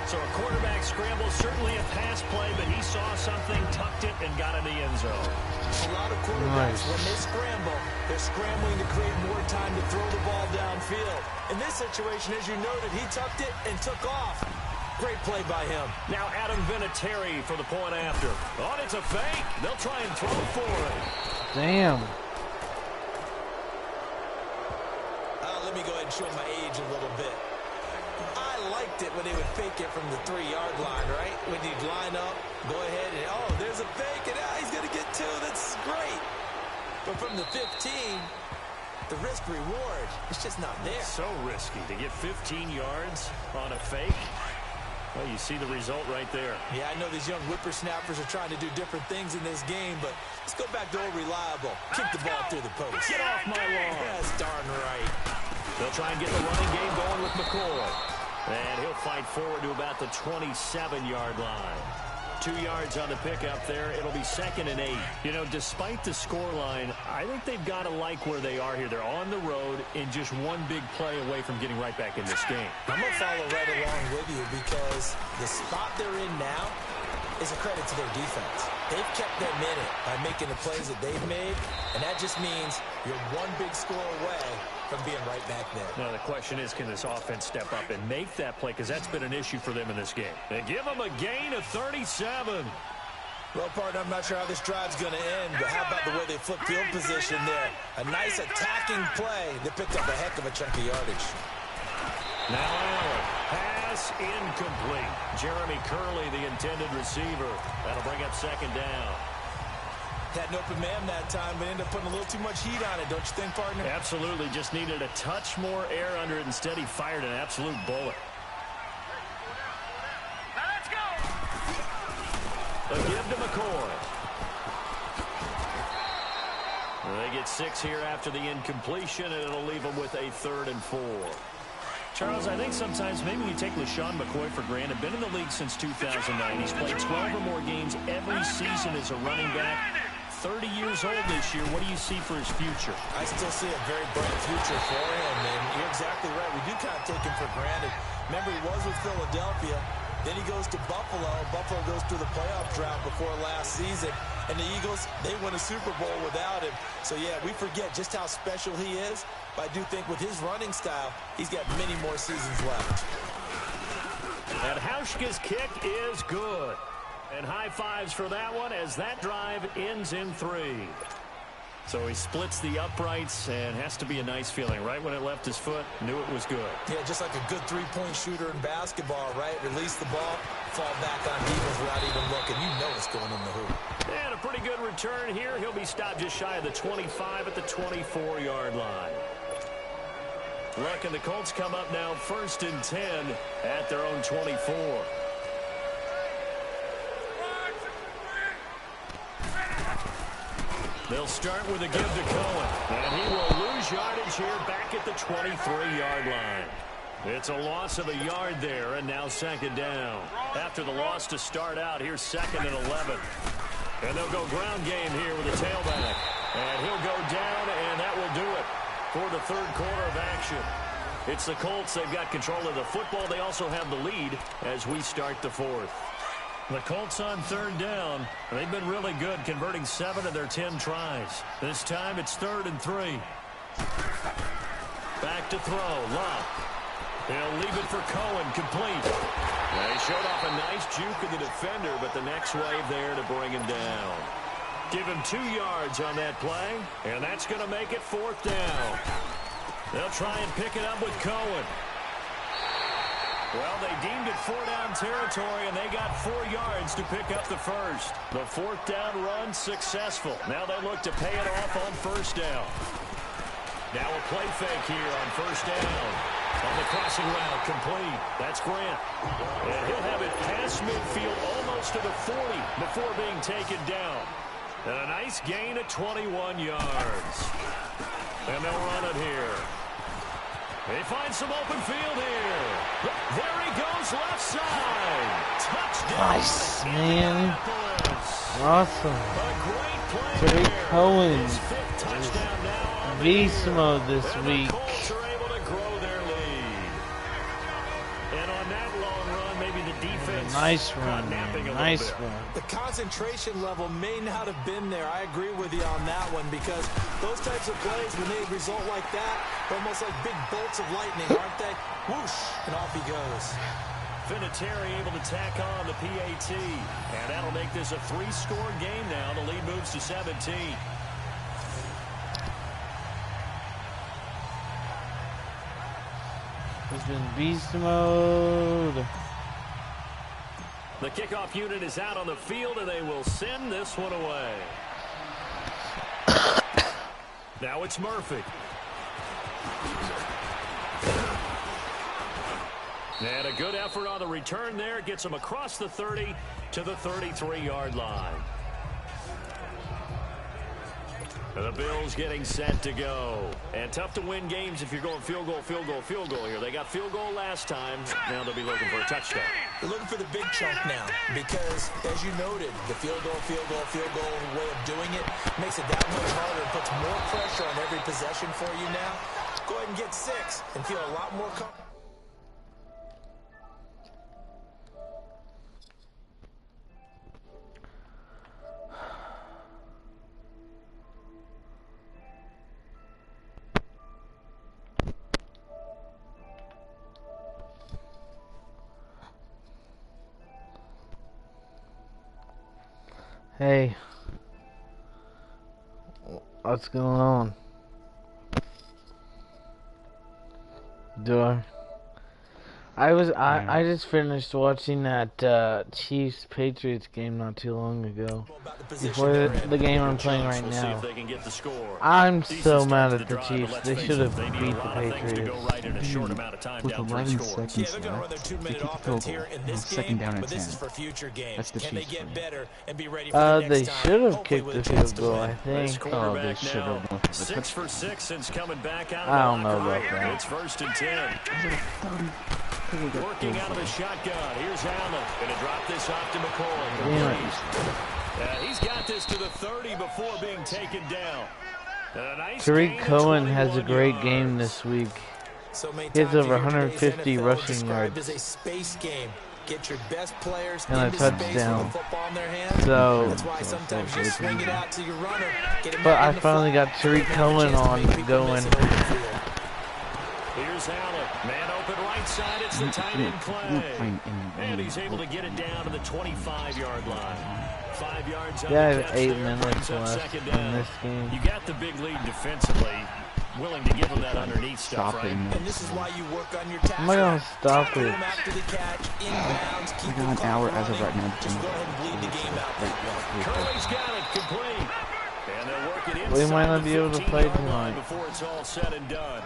So a quarterback scramble, certainly a pass play, but he saw something, tucked it, and got in the end zone. A lot of quarterbacks, when they scramble, they're scrambling to create more time to throw the ball downfield. In this situation, as you noted, he tucked it and took off. Great play by him. Now Adam Vinatieri for the point after. Oh, it's a fake. They'll try and throw for it. Damn. Let me go ahead and show my age a little bit. I liked it when they would fake it from the 3-yard line, right? When you'd line up, go ahead and, oh, there's a fake, and he's going to get 2. That's great. But from the 15, the risk-reward, it's just not there. So risky to get 15 yards on a fake. Well, you see the result right there. Yeah, I know these young whippersnappers are trying to do different things in this game, but let's go back to old reliable. Kick the ball through the post. Get off my lawn. That's darn right. They'll try and get the running game going with McCoy. And he'll fight forward to about the 27-yard line. 2 yards on the pickup there. It'll be 2nd and 8. You know, despite the scoreline, I think they've got to like where they are here. They're on the road and just one big play away from getting right back in this game. I'm going to follow right along with you because the spot they're in now is a credit to their defense. They've kept them in it by making the plays that they've made, and that just means you're one big score away from being right back there. Now, the question is, can this offense step up and make that play? Because that's been an issue for them in this game. They give them a gain of 37. Well, partner, I'm not sure how this drive's going to end, but how about the way they flipped field position there? A nice attacking play that picked up a heck of a chunk of yardage. Now Allen, pass incomplete. Jeremy Curley, the intended receiver. That'll bring up 2nd down. Had an open man that time, but ended up putting a little too much heat on it, don't you think, partner? Absolutely. Just needed a touch more air under it. Instead, he fired an absolute bullet. Let's go! A give to McCoy. They get 6 here after the incompletion, and it'll leave them with a 3rd and 4. Charles, I think sometimes maybe we take LaShawn McCoy for granted. Been in the league since 2009. He's played 12 or more games every season as a running back. 30 years old this year. What do you see for his future? I still see a very bright future for him, and you're exactly right. We do kind of take him for granted. Remember, he was with Philadelphia. Then he goes to Buffalo. Buffalo goes through the playoff drought before last season. And the Eagles, they win a Super Bowl without him. So, yeah, we forget just how special he is. But I do think with his running style, he's got many more seasons left. And Hauschka's kick is good. And high fives for that one as that drive ends in 3. So he splits the uprights and has to be a nice feeling. Right when it left his foot, knew it was good. Yeah, just like a good three-point shooter in basketball, right? Release the ball, fall back on defense without even looking. You know it's going in the hoop. And a pretty good return here. He'll be stopped just shy of the 25 at the 24-yard line. Luck and the Colts come up now 1st and 10 at their own 24. They'll start with a give to Cohen. And he will lose yardage here back at the 23-yard line. It's a loss of a yard there, and now 2nd down. After the loss to start out, here's 2nd and 11. And they'll go ground game here with a tailback. And he'll go down, and that will do it for the 3rd quarter of action. It's the Colts. They've got control of the football. They also have the lead as we start the fourth. The Colts on third down. They've been really good, converting 7 of their 10 tries. This time it's 3rd and 3. Back to throw. Love. He'll leave it for Cohen. Complete. He showed off a nice juke of the defender, but the next wave there to bring him down. Give him 2 yards on that play, and that's going to make it 4th down. They'll try and pick it up with Cohen. Well, they deemed it 4-down territory, and they got 4 yards to pick up the first. The 4th down run successful. Now they look to pay it off on 1st down. Now a play fake here on 1st down. On the crossing route, complete. That's Grant. And he'll have it past midfield almost to the 40 before being taken down. And a nice gain of 21 yards. And they'll run it here. They find some open field here. There he goes, left side. Touchdown. Nice, man. Awesome. A great play Tariq there. Cohen. His 5th touchdown now. Beast mode this week. The Colts are able to grow their lead. And on that long run, maybe the defense Nice run, napping man. a Nice little bit. run. The concentration level may not have been there. I agree with you on that one because those types of plays, when they result like that, they're almost like big bolts of lightning, aren't they? Whoosh, and off he goes. Vinatieri able to tack on the PAT. And that'll make this a 3-score game now. The lead moves to 17. It's been beast mode. The kickoff unit is out on the field, and they will send this one away. Now it's Murphy. And a good effort on the return there. Gets him across the 30 to the 33-yard line. And the Bills getting set to go. And tough to win games if you're going field goal, field goal, field goal here. They got field goal last time. Now they'll be looking for a touchdown. They're looking for the big chunk now because, as you noted, the field goal way of doing it makes it that much harder. It puts more pressure on every possession for you now. Go ahead and get 6 and feel a lot more comfortable. Hey, what's going on? I just finished watching that Chiefs Patriots game not too long ago. Before the game I'm playing right now. I'm so mad at the Chiefs. They should have beat the Patriots. With 11 seconds left, they kick a field goal. Second down and 10. That's the Chiefs. They should have kicked the field goal, I think. Oh, they should have. 6 for 6 since coming back out. I don't know about that. It's 1st and 10. Working out of the shotgun. Here's Allen. Going to drop this off to McCoy. He's got this to the 30 before being taken down. Nice Tariq Cohen has a great game this week. He has over 150 rushing yards. As a space game. Get your best players and a touchdown. So, that's why sometimes you swing it out to your runner. But I finally got Tariq Cohen on going. Here's Allen. Man open right side. It's the tight end play. And he's able to get it down to the 25-yard line. 5 yards out. Yeah, I have 8 minutes left in this game. You got the big lead defensively. Willing to give him that underneath stuff, right? And this is why you work on your tackle. I'm not going to stop it. After the catch, inbounds, keep we got an hour as of right now. Just go ahead and bleed the game out. Curley's got it complete. And they'll work it inside. We might not be able to play tonight. Before it's all said and done.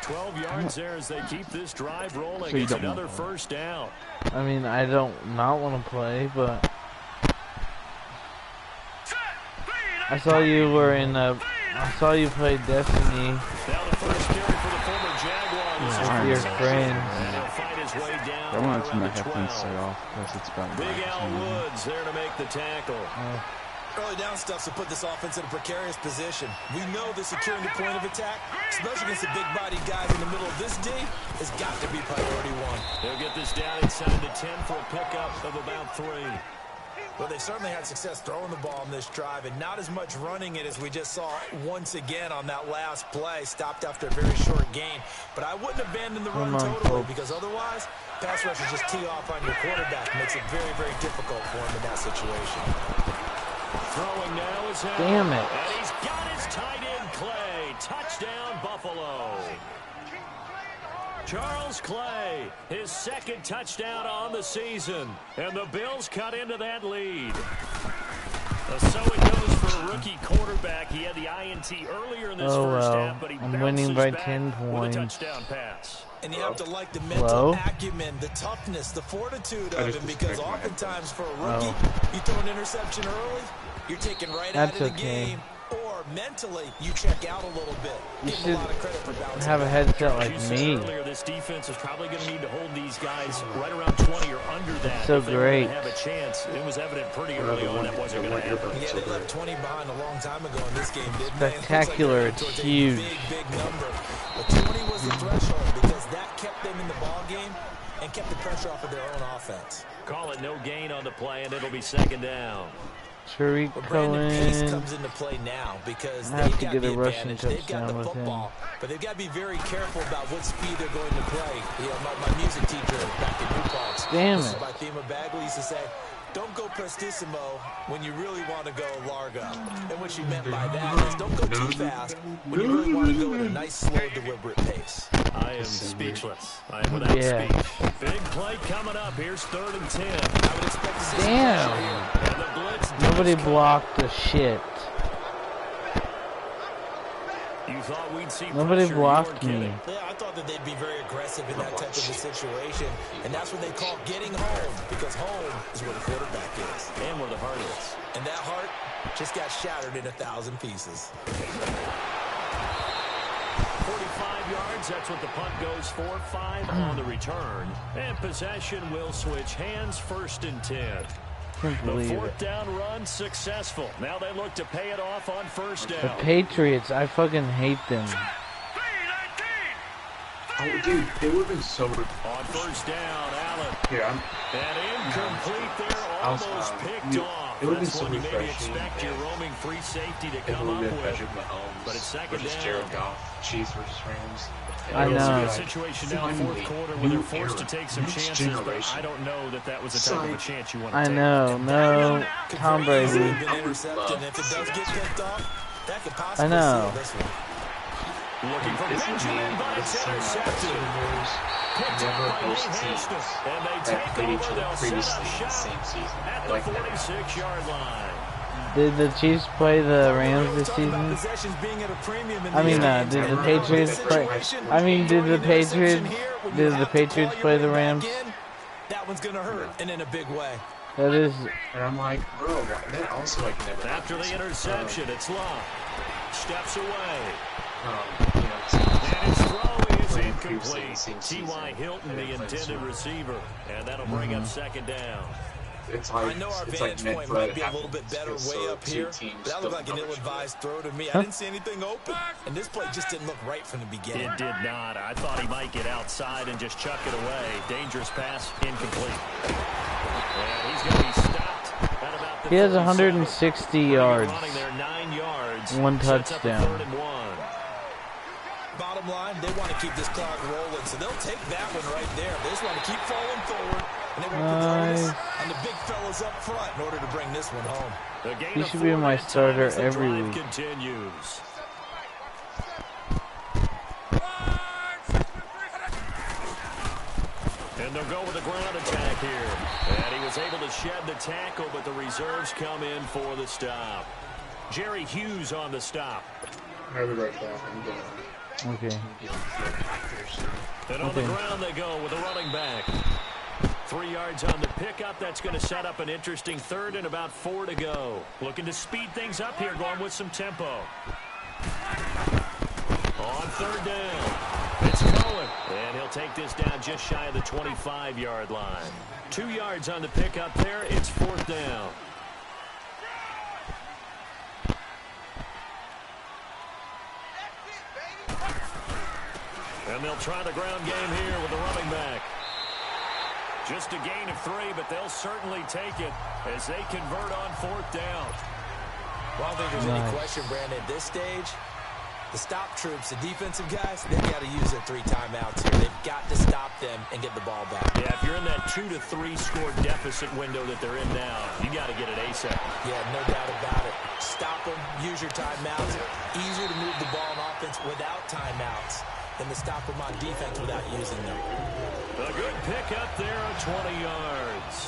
12 yards there as they keep this drive rolling. So it's another 1st down. I mean, I don't not want to play, but I saw you were in I saw you play Destiny Now the first carry for the former Jaguar with your friends. And he'll fight his way down. I want to turn my around the headphones 12. set off because it's about Big Al Woods there to make the tackle. Early down stuff to put this offense in a precarious position. We know that securing the point of attack, especially against the big-bodied guys in the middle of this D, has got to be priority one. They'll get this down inside the 10 for a pickup of about 3. Well, they certainly had success throwing the ball on this drive, and not as much running it as we just saw once again on that last play. Stopped after a very short gain. But I wouldn't abandon the run totally, because otherwise, pass rushers just tee off on your quarterback. Makes it very, very difficult for him in that situation. Throwing now is out. Damn it. And he's got his tight end, Clay. Touchdown, Buffalo. Charles Clay, his second touchdown on the season. And the Bills cut into that lead. So it goes for a rookie quarterback. He had the INT earlier in this first half, but he I'm winning by 10 with points. a touchdown pass. And you have to like the mental acumen, the toughness, the fortitude of him, because oftentimes for a rookie, you throw an interception early, you're taken right out of the game, or mentally you check out a little bit. You Give should him a lot of credit for bouncing have a headset like me. Earlier, this defense is probably going to need to hold these guys right around 20 or under that. It's so if they great. Have a chance. It was evident pretty early on that wasn't going to happen. Yeah, they left 20 behind a long time ago in this game, didn't Spectacular. they? It's huge. Big number. But 20 was the threshold because that kept them in the ball game and kept the pressure off of their own offense. Call it no gain on the play, and it'll be second down. Tariq Pace Cohen. comes into play now because I have they've to got get the a rushing advantage. They've got the touchdown with football, but they've got to be very careful about what speed they're going to play. You know, my music teacher back in New Paltz, Damn this it. is my theme of Bagley used to say, don't go prestissimo when you really want to go largo. And what she meant by that is don't go too fast when you really want to go at a nice, slow, deliberate pace. I am speechless. I am without speech. Big play coming up. Here's 3rd and 10. I would expect to see Damn. And the blitz. Nobody blocked the shit. You thought we'd see Nobody pressure. blocked me. Yeah, I thought that they'd be very aggressive in that type of a situation, and that's what they call getting home, because home is where the quarterback is. And where the heart is. And that heart just got shattered in 1,000 pieces. 45 yards, that's what the punt goes for. 5 on the return. And possession will switch hands, 1st and 10. Can't The believe 4th it. down run successful. Now they look to pay it off on 1st The down. Patriots, I fucking hate them. Oh, dude, they would have been so... On 1st down, Allen. Here, And incomplete there, almost picked off. It would be That's so when you maybe refreshing. expect your roaming free safety to It come would up have been with. Patrick Mahomes. But it's second versus down. Jared Goff, Chiefs versus Rams. I It's a know. good situation now, 4th quarter, where they're forced to take some chances, but I don't know that that was the type of a chance you want to I take. know. No. Tom Brady. Been intercepted, and if it does get picked off, that could possibly I know. seal this one. Looking for Benjamin, but it's intercepted. Picked up by Lee Hastings. And they take over. They'll set up shop at the 46-yard line. Did the Chiefs play the Rams this season? I mean, did the Patriots play? I mean, did the Patriots play the Rams? That one's gonna hurt, and in a big way. That is. And I'm like, bro, that also like never. After the interception, it's Love. Steps away. You know, And his throw is incomplete. Previously, T.Y. Hilton, the intended receiver. And that'll bring up 2nd down. it's like, I know our it's vantage like point might be a little bit better way up here, but but that looked like an ill-advised throw to me. I didn't see anything open, and this play just didn't look right from the beginning. It did not. I thought he might get outside and just chuck it away. Dangerous pass, incomplete. And he's going to be stopped at about the He has 37. 160 yards. Running there 9 yards. One Sets up a touchdown. 3rd and 1. Bottom line, they want to keep this clock rolling, so they'll take that one right there. They just want to keep falling forward, and they want to put the onus on the big fellas up front in order to bring this one home. He should be my starter every week. Continues. And they'll go with a ground attack here. And he was able to shed the tackle, but the reserves come in for the stop. Jerry Hughes on the stop. I'll be right back. I'm going. Okay. And on the ground they go with a running back. 3 yards on the pickup. That's going to set up an interesting 3rd and about 4 to go. Looking to speed things up here, going with some tempo. On 3rd down, it's Cohen. And he'll take this down just shy of the 25-yard line. 2 yards on the pickup there. It's 4th down. And they'll try the ground game here with the running back. Just a gain of 3, but they'll certainly take it as they convert on 4th down. Well, I don't think there's any question, Brandon, at this stage, the stop troops, the defensive guys, they've got to use their 3 timeouts here. They've got to stop them and get the ball back. Yeah, if you're in that 2 to 3 score deficit window that they're in now, you got to get it ASAP. Yeah, no doubt about it. Stop them, use your timeouts. Easier to move the ball on offense without timeouts than to stop them on defense without using them. A good pickup there at 20 yards.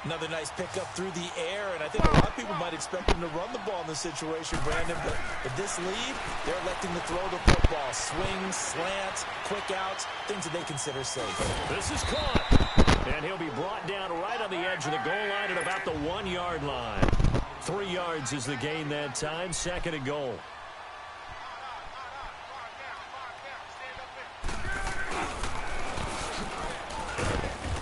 Another nice pickup through the air, and I think a lot of people might expect him to run the ball in this situation, Brandon, but with this lead, they're electing to throw the football. Swings, slants, quick outs, things that they consider safe. This is caught, and he'll be brought down right on the edge of the goal line at about the 1-yard line. 3 yards is the gain that time, 2nd and goal.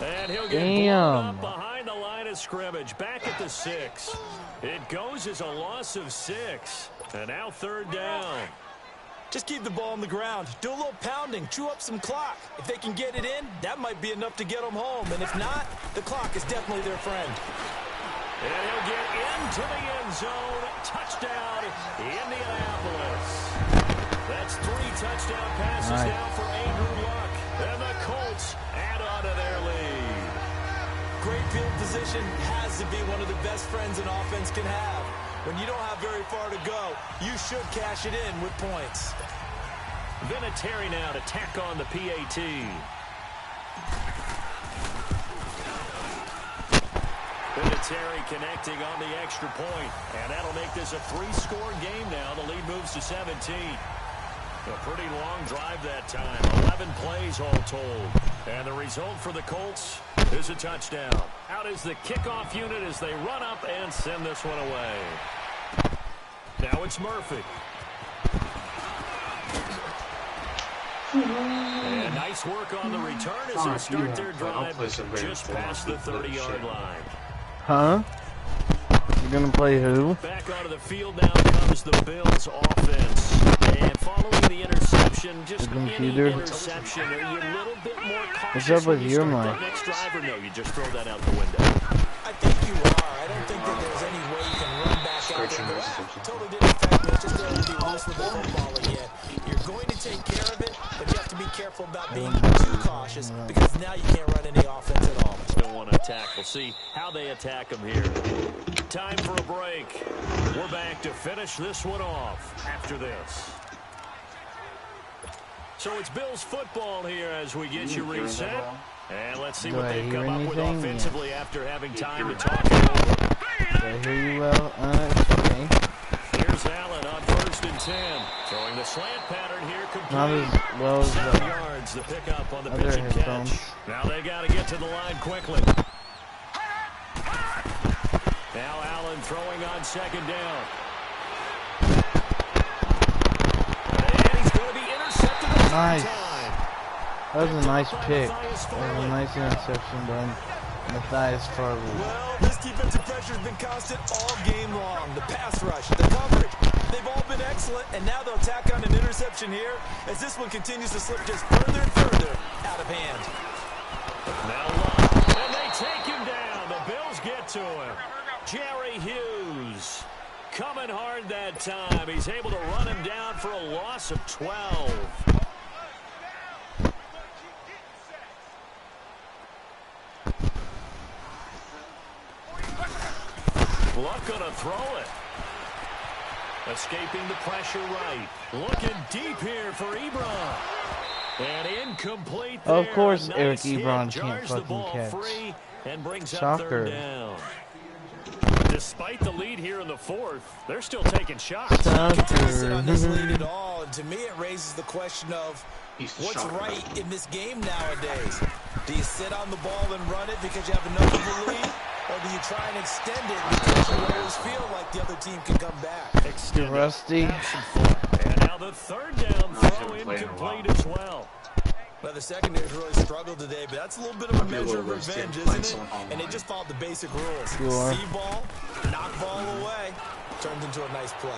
And he'll get blown up behind the line of scrimmage. Back at the 6. It goes as a loss of 6. And now 3rd down. Just keep the ball on the ground. Do a little pounding. Chew up some clock. If they can get it in, that might be enough to get them home. And if not, the clock is definitely their friend. And he'll get into the end zone. Touchdown, Indianapolis. That's 3 touchdown passes now for Andrew Luck. And the Colts add on to their lead. Great field position has to be one of the best friends an offense can have. When you don't have very far to go, you should cash it in with points. Vinatieri now to tack on the PAT. Vinatieri connecting on the extra point, and that'll make this a 3-score game now. The lead moves to 17. A pretty long drive that time. 11 plays all told. And the result for the Colts is a touchdown. Out is the kickoff unit as they run up and send this one away. Now it's Murphy. And nice work on the return as they start their drive just past the 30-yard line. Huh? You're gonna play who? Back onto the field now comes the Bills offense. And following the interception, just any interception, are you a little bit more cautious? What's up with your mic? That next drive, or no, you just throw that out the window? I think you are. I don't think that there's any way you can run back out there. Totally didn't affect me. It's just there to be loose with the football again. You're going to take care of it, but you have to be careful about being too cautious because now you can't run any offense at all. Still want to attack. We'll see how they attack them here. Time for a break. We're back to finish this one off after this. So it's Bills football here as we get you reset. And let's see what they've come up with offensively after having time to talk it over. Do I hear you well? Okay. Here's Allen on 1st and 10. Throwing the slant pattern here complete. Not as well as 7 yards, the pickup on the pitch and catch. Now they got to get to the line quickly. Now Allen throwing on 2nd down. And he's going to be intercepted the nice. time. That was a nice pick. That was a nice interception by Matthias Farley. Well, this defensive pressure has been constant all game long. The pass rush, the coverage, they've all been excellent, and now they'll tack on an interception here as this one continues to slip just further and further out of hand. Now Luck, and they take him down. The Bills get to him. Jerry Hughes coming hard that time. He's able to run him down for a loss of 12. Luck gonna throw it. Escaping the pressure right. Looking deep here for Ebron. And incomplete there. Of course, nice Eric hit. Ebron can't Jars the fucking ball catch. free and brings up Shocker. 3rd down. Despite the lead here in the 4th, they're still taking shots. On this lead at all, and to me it raises the question of what's right in this game nowadays. Do you sit on the ball and run it because you have enough of a lead, or do you try and extend it because you always feel like the other team can come back? Extend Rusty. And now the 3rd down throw incomplete as well. Well, the secondary's really struggled today, but that's a little bit of a measure of revenge, isn't it? And they just followed the basic rules. Sure. See ball, knock ball away, turns into a nice play.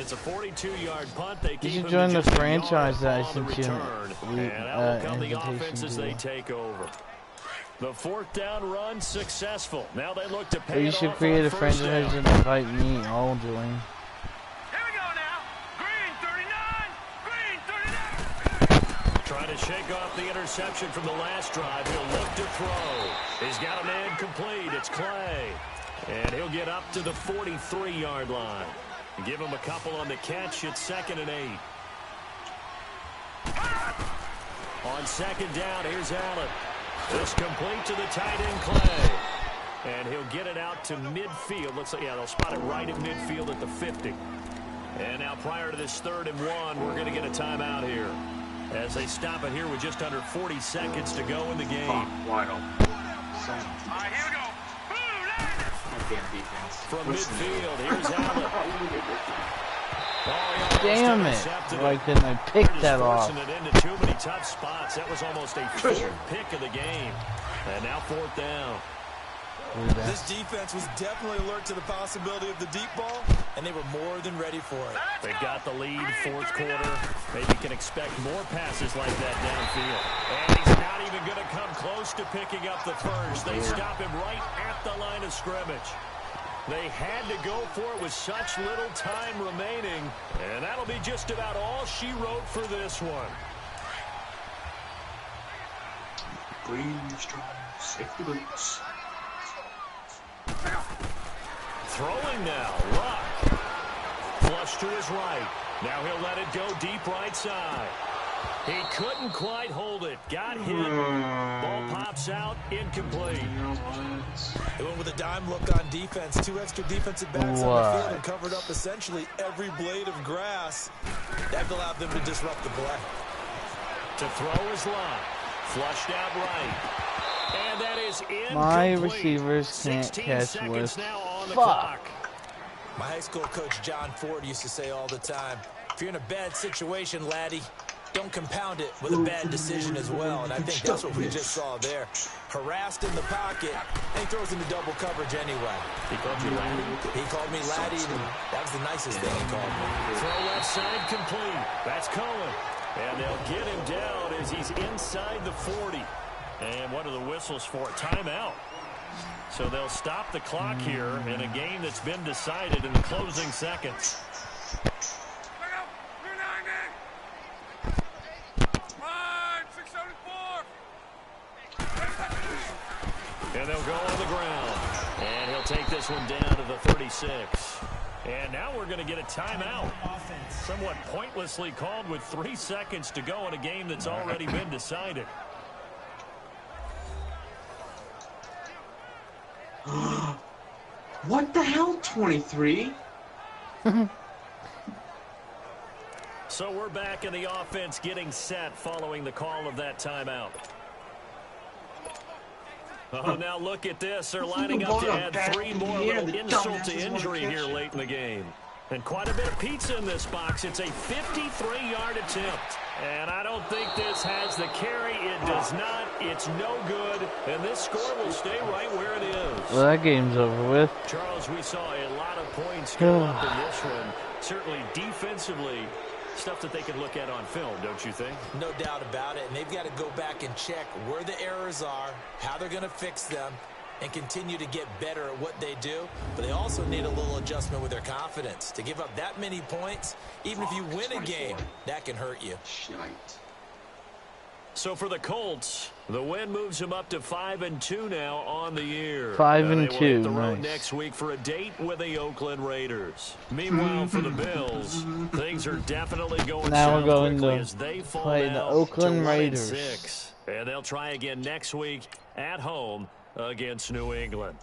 It's a 42-yard punt. They You keep should join the just franchise that I on the sent you return. an And that will come the invitation offense as to. they take over. The fourth down run successful. Now they look to Or pay you it should off create on a first franchise down. and invite me. I'll join. Here we go now. Green 39. Green 39. Trying to shake off the interception from the last drive. He'll look to throw. He's got a man complete. It's Clay. And he'll get up to the 43-yard line. Give him a couple on the catch. It's 2nd and 8. On 2nd down, here's Allen. This complete to the tight end, Clay. And he'll get it out to midfield. Looks like, yeah, they'll spot it right at midfield at the 50. And now prior to this 3rd and 1, we're going to get a timeout here. As they stop it here with just under 40 seconds to go in the game. Wide open. All right, here we go. From midfield, here's Allen. Damn it! Why couldn't I pick that off? It into too many tough spots. That was almost a 4th pick of the game. And now 4th down. This defense was definitely alert to the possibility of the deep ball, and they were more than ready for it. They've got the lead, 4th quarter. Maybe can expect more passes like that downfield. And he's not even going to come close to picking up the first. They stop him right at the line of scrimmage. They had to go for it with such little time remaining, and that'll be just about all she wrote for this one. Green strong safety boots. Throwing now, Luck. Flush to his right. Now he'll let it go deep right side. He couldn't quite hold it. Got hit. Ball pops out. Incomplete. They went with a dime look on defense. 2 extra defensive backs on the field and covered up essentially every blade of grass. That allowed them to disrupt the play. To throw is Luck. Flushed out right. And that is incomplete. My receivers can't catch with. Now on the Fuck. clock. My high school coach John Ford used to say all the time, if you're in a bad situation, laddie, don't compound it with a bad decision as well. And I think that's what we just saw there. Harassed in the pocket, and he throws into double coverage anyway. He called you laddie? He called me laddie, and that was the nicest thing he called me. Throw left side complete. That's Cohen. And they'll get him down as he's inside the 40. And what are the whistles for? Timeout. So they'll stop the clock here in a game that's been decided in the closing seconds. And they'll go on the ground. And he'll take this one down to the 36. And now we're going to get a timeout. Somewhat pointlessly called with 3 seconds to go in a game that's already been decided. What the hell, 23? So we're back in the offense getting set following the call of that timeout. Oh, now look at this. They're lining up to add 3 more. Little insult to injury here late in the game. And quite a bit of pizza in this box. It's a 53-yard attempt. And I don't think this has the carry. It does not. It's no good. And this score will stay right where it is. Well, that game's over with. Charles, we saw a lot of points go up in this one. Certainly defensively, stuff that they can look at on film, don't you think? No doubt about it. And they've got to go back and check where the errors are, how they're going to fix them, and continue to get better at what they do. But they also need a little adjustment with their confidence. To give up that many points, even if you win a game, that can hurt you. Shite. So for the Colts, the win moves them up to 5-2 now on the year. 5-2, They will hit the road nice. next week for a date with the Oakland Raiders. Meanwhile, for the Bills, things are definitely going Now south we're going quickly to as they fall play the now Oakland to Raiders. 1-6. And they'll try again next week at home against New England.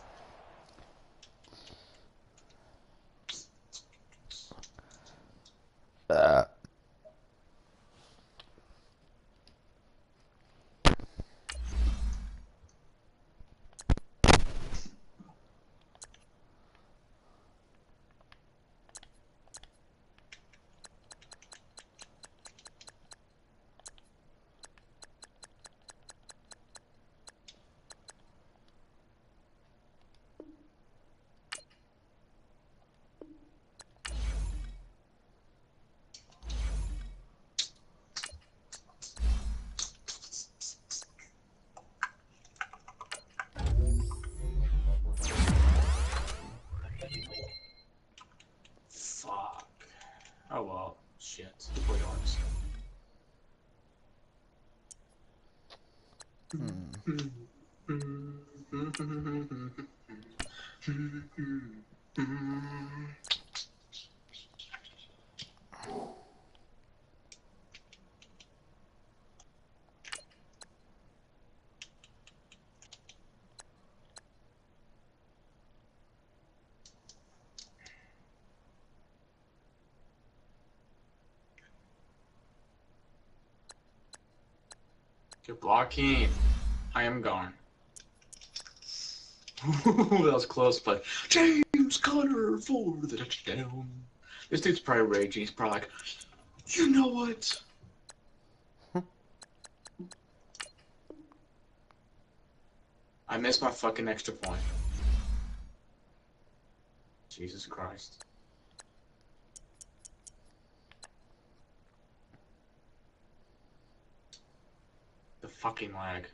Good blocking. I am gone. That was close, but James Conner for the touchdown. This dude's probably raging. He's probably like, you know what? I missed my fucking extra point. Jesus Christ. The fucking lag.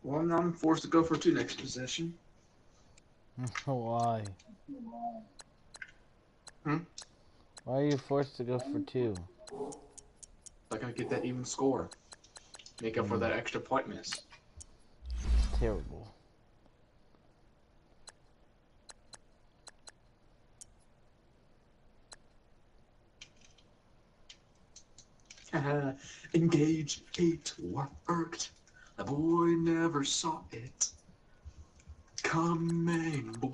Well, now I'm forced to go for 2 next possession. Why? Hmm? Why are you forced to go for 2? I gotta get that even score. Make up for that extra point miss. It's terrible. Engage, it worked. The boy never saw it coming, boy.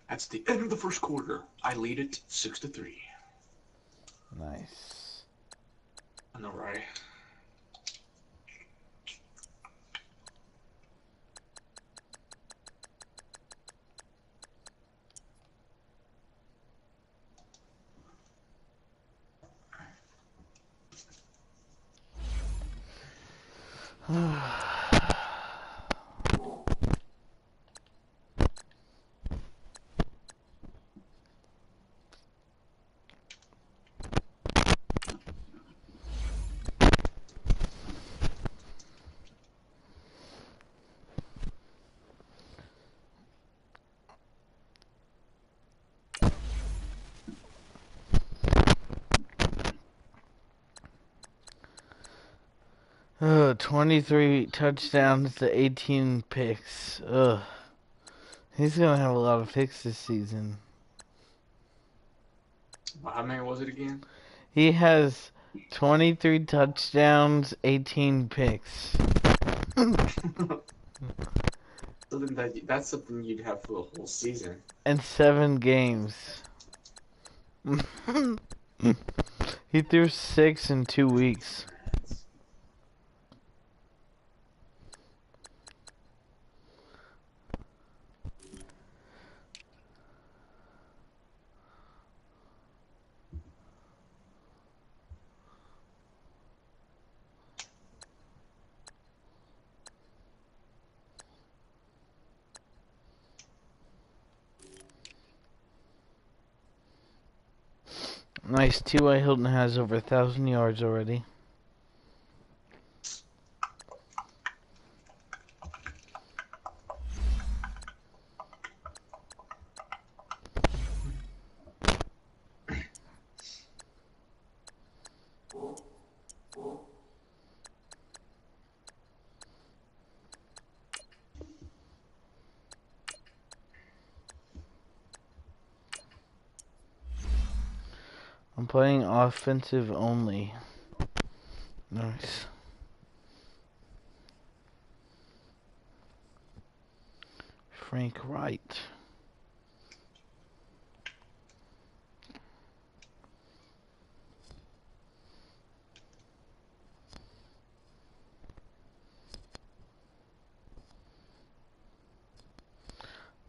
That's the end of the first quarter. I lead it 6-3. Nice. I know, right? Ugh, 23 touchdowns to 18 picks. Ugh. He's gonna have a lot of picks this season. How many was it again? He has 23 touchdowns, 18 picks. That's something you'd have for the whole season. And 7 games. He threw 6 in 2 weeks. Nice. T.Y. Hilton has over 1,000 yards already. I'm playing offensive only. Nice. Frank Wright.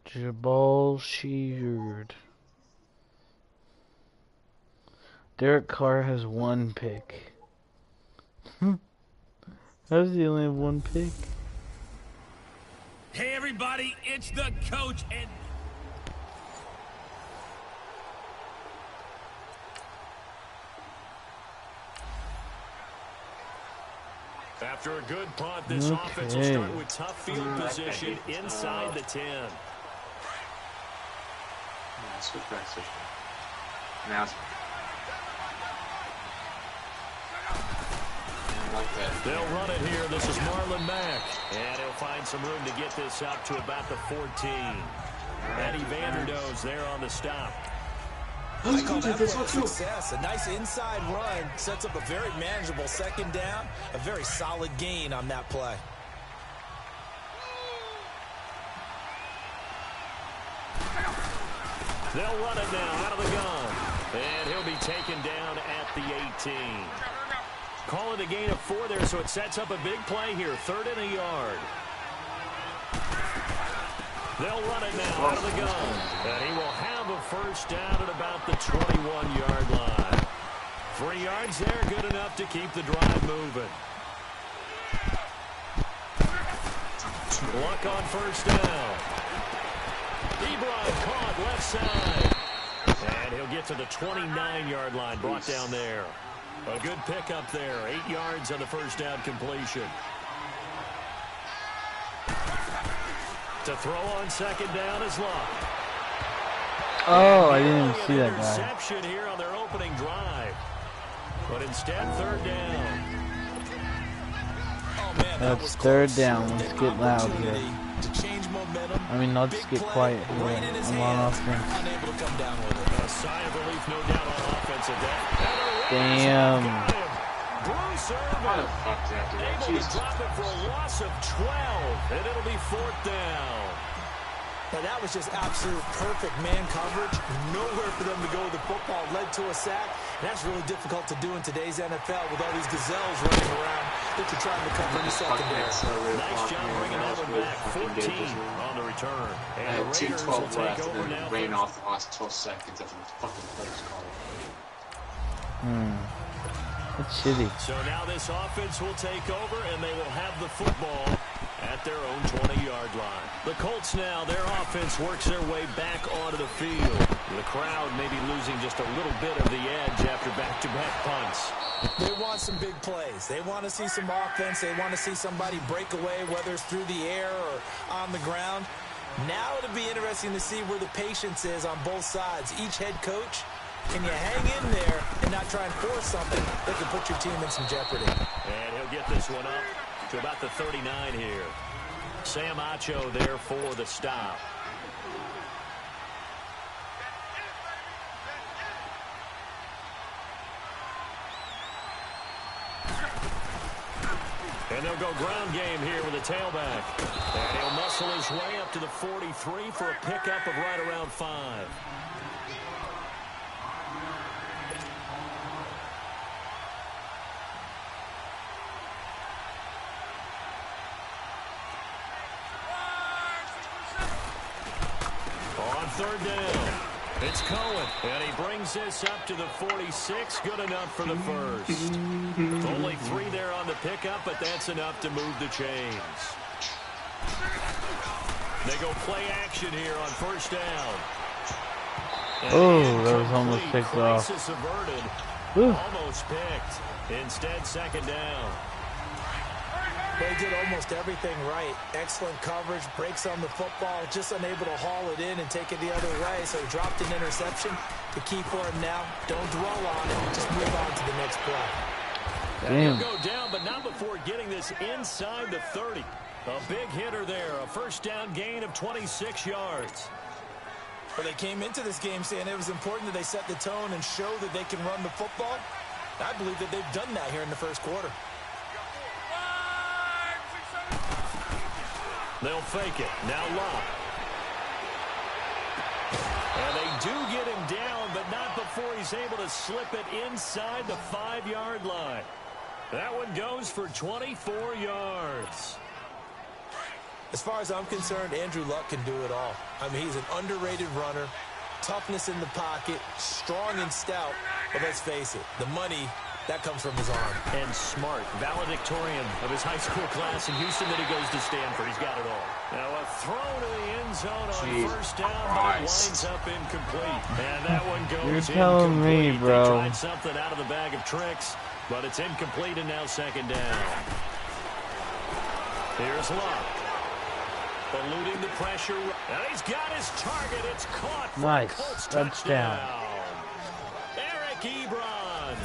Jabal Sheard. Derek Carr has 1 pick. How does he only have 1 pick? Hey, everybody, it's the coach, and after a good punt, this offense will start with tough field position inside the 10. switch back. Now it's... They'll run it here. This is Marlon Mack. And he'll find some room to get this up to about the 14. Eddie Vanderdoes there on the stop. I call that play a success. A nice inside run sets up a very manageable second down. A very solid gain on that play. They'll run it now out of the gun. And he'll be taken down at the 18. Call it a gain of 4 there, so it sets up a big play here. 3rd and a yard. They'll run it now out of the gun. And he will have a first down at about the 21-yard line. 3 yards there, good enough to keep the drive moving. Luck on first down. Ebron caught left side. And he'll get to the 29-yard line, brought down there. A good pickup there. 8 yards on the first down completion. To throw on second down is Luck. Oh, I didn't even see that guy. Interception here on their opening drive. But instead, 3rd down. Oh, man, That's 3rd down. Let's get loud here. To change momentum. I mean, let's get quiet here. I'm on offense. Unable to come down with it. A sigh of relief, no doubt, on offense at that. Damn. Bruce How the Irvin fuck did I do that? able to Jesus drop it for a loss of 12, and it'll be 4th down. Now, that was just absolute perfect man coverage. Nowhere for them to go with the football. Led to a sack. And that's really difficult to do in today's NFL with all these gazelles running around that you're trying to cover in the secondary. Nice job bringing that one back. 14 on the return. And the Raiders will take over now. Ran off the last 12 seconds after the fucking plays called. That's shitty. So now this offense will take over, and they will have the football at their own 20-yard line. The Colts now, their offense works their way back onto the field. The crowd may be losing just a little bit of the edge after back-to-back punts. They want some big plays. They want to see some offense. They want to see somebody break away, whether it's through the air or on the ground. Now it'll be interesting to see where the patience is on both sides. Each head coach, can you hang in there and not try and force something that could put your team in some jeopardy? And he'll get this one up to about the 39 here. Sam Acho there for the stop. And they'll go ground game here with a tailback. And he'll muscle his way up to the 43 for a pickup of right around 5. On 3rd down, it's Cohen, and he brings this up to the 46. Good enough for the first. Only 3 there on the pickup, but that's enough to move the chains. They go play action here on 1st down. Oh, that was almost picked off. Crisis averted. Almost picked. Instead, 2nd down. They did almost everything right. Excellent coverage, breaks on the football, just unable to haul it in and take it the other way. So he dropped an interception. The key for him now, don't dwell on it. Just move on to the next play. Damn. He'll go down, but not before getting this inside the 30. A big hitter there. A 1st down gain of 26 yards. Well, they came into this game saying it was important that they set the tone and show that they can run the football. I believe that they've done that here in the 1st quarter. They'll fake it. Now Locke. And they do get him down, but not before he's able to slip it inside the 5-yard line. That one goes for 24 yards. As far as I'm concerned, Andrew Luck can do it all. I mean, he's an underrated runner, toughness in the pocket, strong and stout. But let's face it, the money, that comes from his arm. And smart, valedictorian of his high school class in Houston, then he goes to Stanford. He's got it all. Now a throw to the end zone on 1st down, but it winds up incomplete. And that one goes You're telling me, bro. They tried something out of the bag of tricks, but it's incomplete, and now 2nd down. Here's Locke. Eluding the pressure. And he's got his target. It's caught. Nice. Touchdown. Eric Ebron.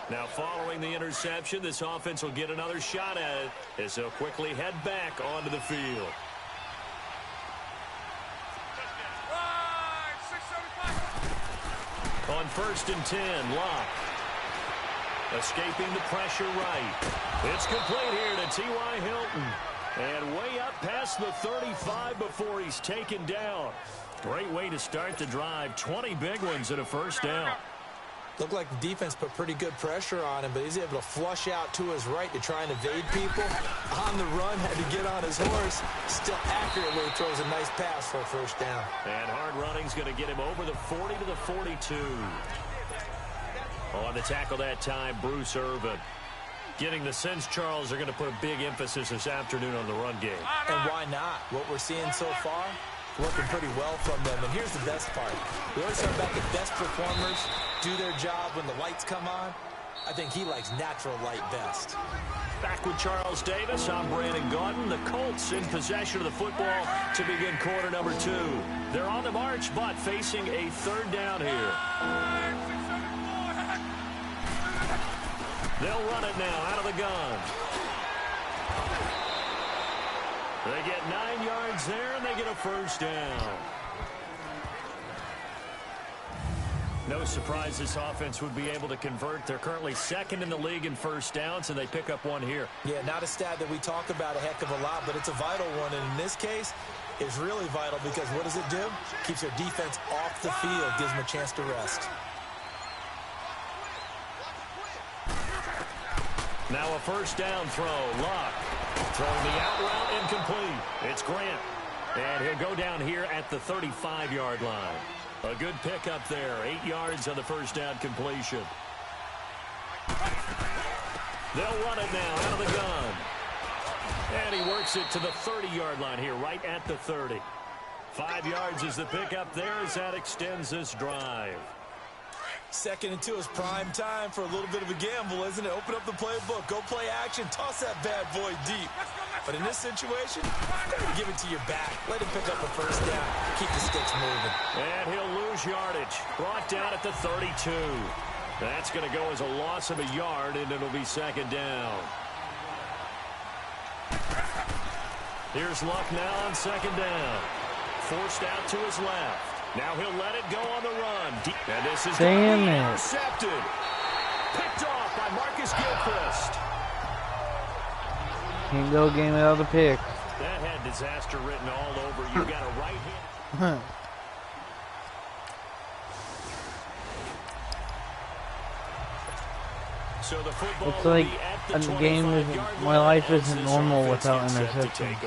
Now following the interception, this offense will get another shot at it as they'll quickly head back onto the field. On 1st and 10, Locke. Escaping the pressure right. It's complete here to T.Y. Hilton. And way up past the 35 before he's taken down. Great way to start the drive. 20 big ones and a first down. Looked like the defense put pretty good pressure on him, but he's able to flush out to his right to try and evade people. On the run, had to get on his horse. Still accurately throws a nice pass for a first down. And hard running's going to get him over the 40 to the 42. On the tackle that time, Bruce Irvin. Getting the sense Charles are going to put a big emphasis this afternoon on the run game. And why not? What we're seeing so far, working pretty well from them. And here's the best part. We always talk about the best performers do their job when the lights come on. I think he likes natural light best. Back with Charles Davis. I'm Brandon Gaudin. The Colts in possession of the football to begin quarter number 2. They're on the march, but facing a third down here. They'll run it now out of the gun. They get 9 yards there, and they get a first down. No surprise this offense would be able to convert. They're currently 2nd in the league in first downs, and they pick up one here. Yeah, not a stat that we talk about a heck of a lot, but it's a vital one. And in this case, it's really vital because what does it do? Keeps their defense off the field, gives them a chance to rest. Now a first down throw. Locke throwing the out route incomplete. It's Grant. And he'll go down here at the 35-yard line. A good pickup there. 8 yards on the first down completion. They'll run it now out of the gun. And he works it to the 30-yard line here, right at the 30. 5 yards is the pickup there as that extends this drive. 2nd and 2 is prime time for a little bit of a gamble, isn't it? Open up the playbook, go play action, toss that bad boy deep. But in this situation, give it to your back. Let him pick up a first down. Keep the sticks moving. And he'll lose yardage. Brought down at the 32. That's going to go as a loss of a yard, and it'll be 2nd down. Here's Luck now on 2nd down. Forced out to his left. Now he'll let it go on the run. And this is going to be intercepted. Picked off by Marcus Gilchrist. Can't go game without a pick. That had disaster written all over. You got a right hand. So the football it's like a game my life isn't normal without interceptions.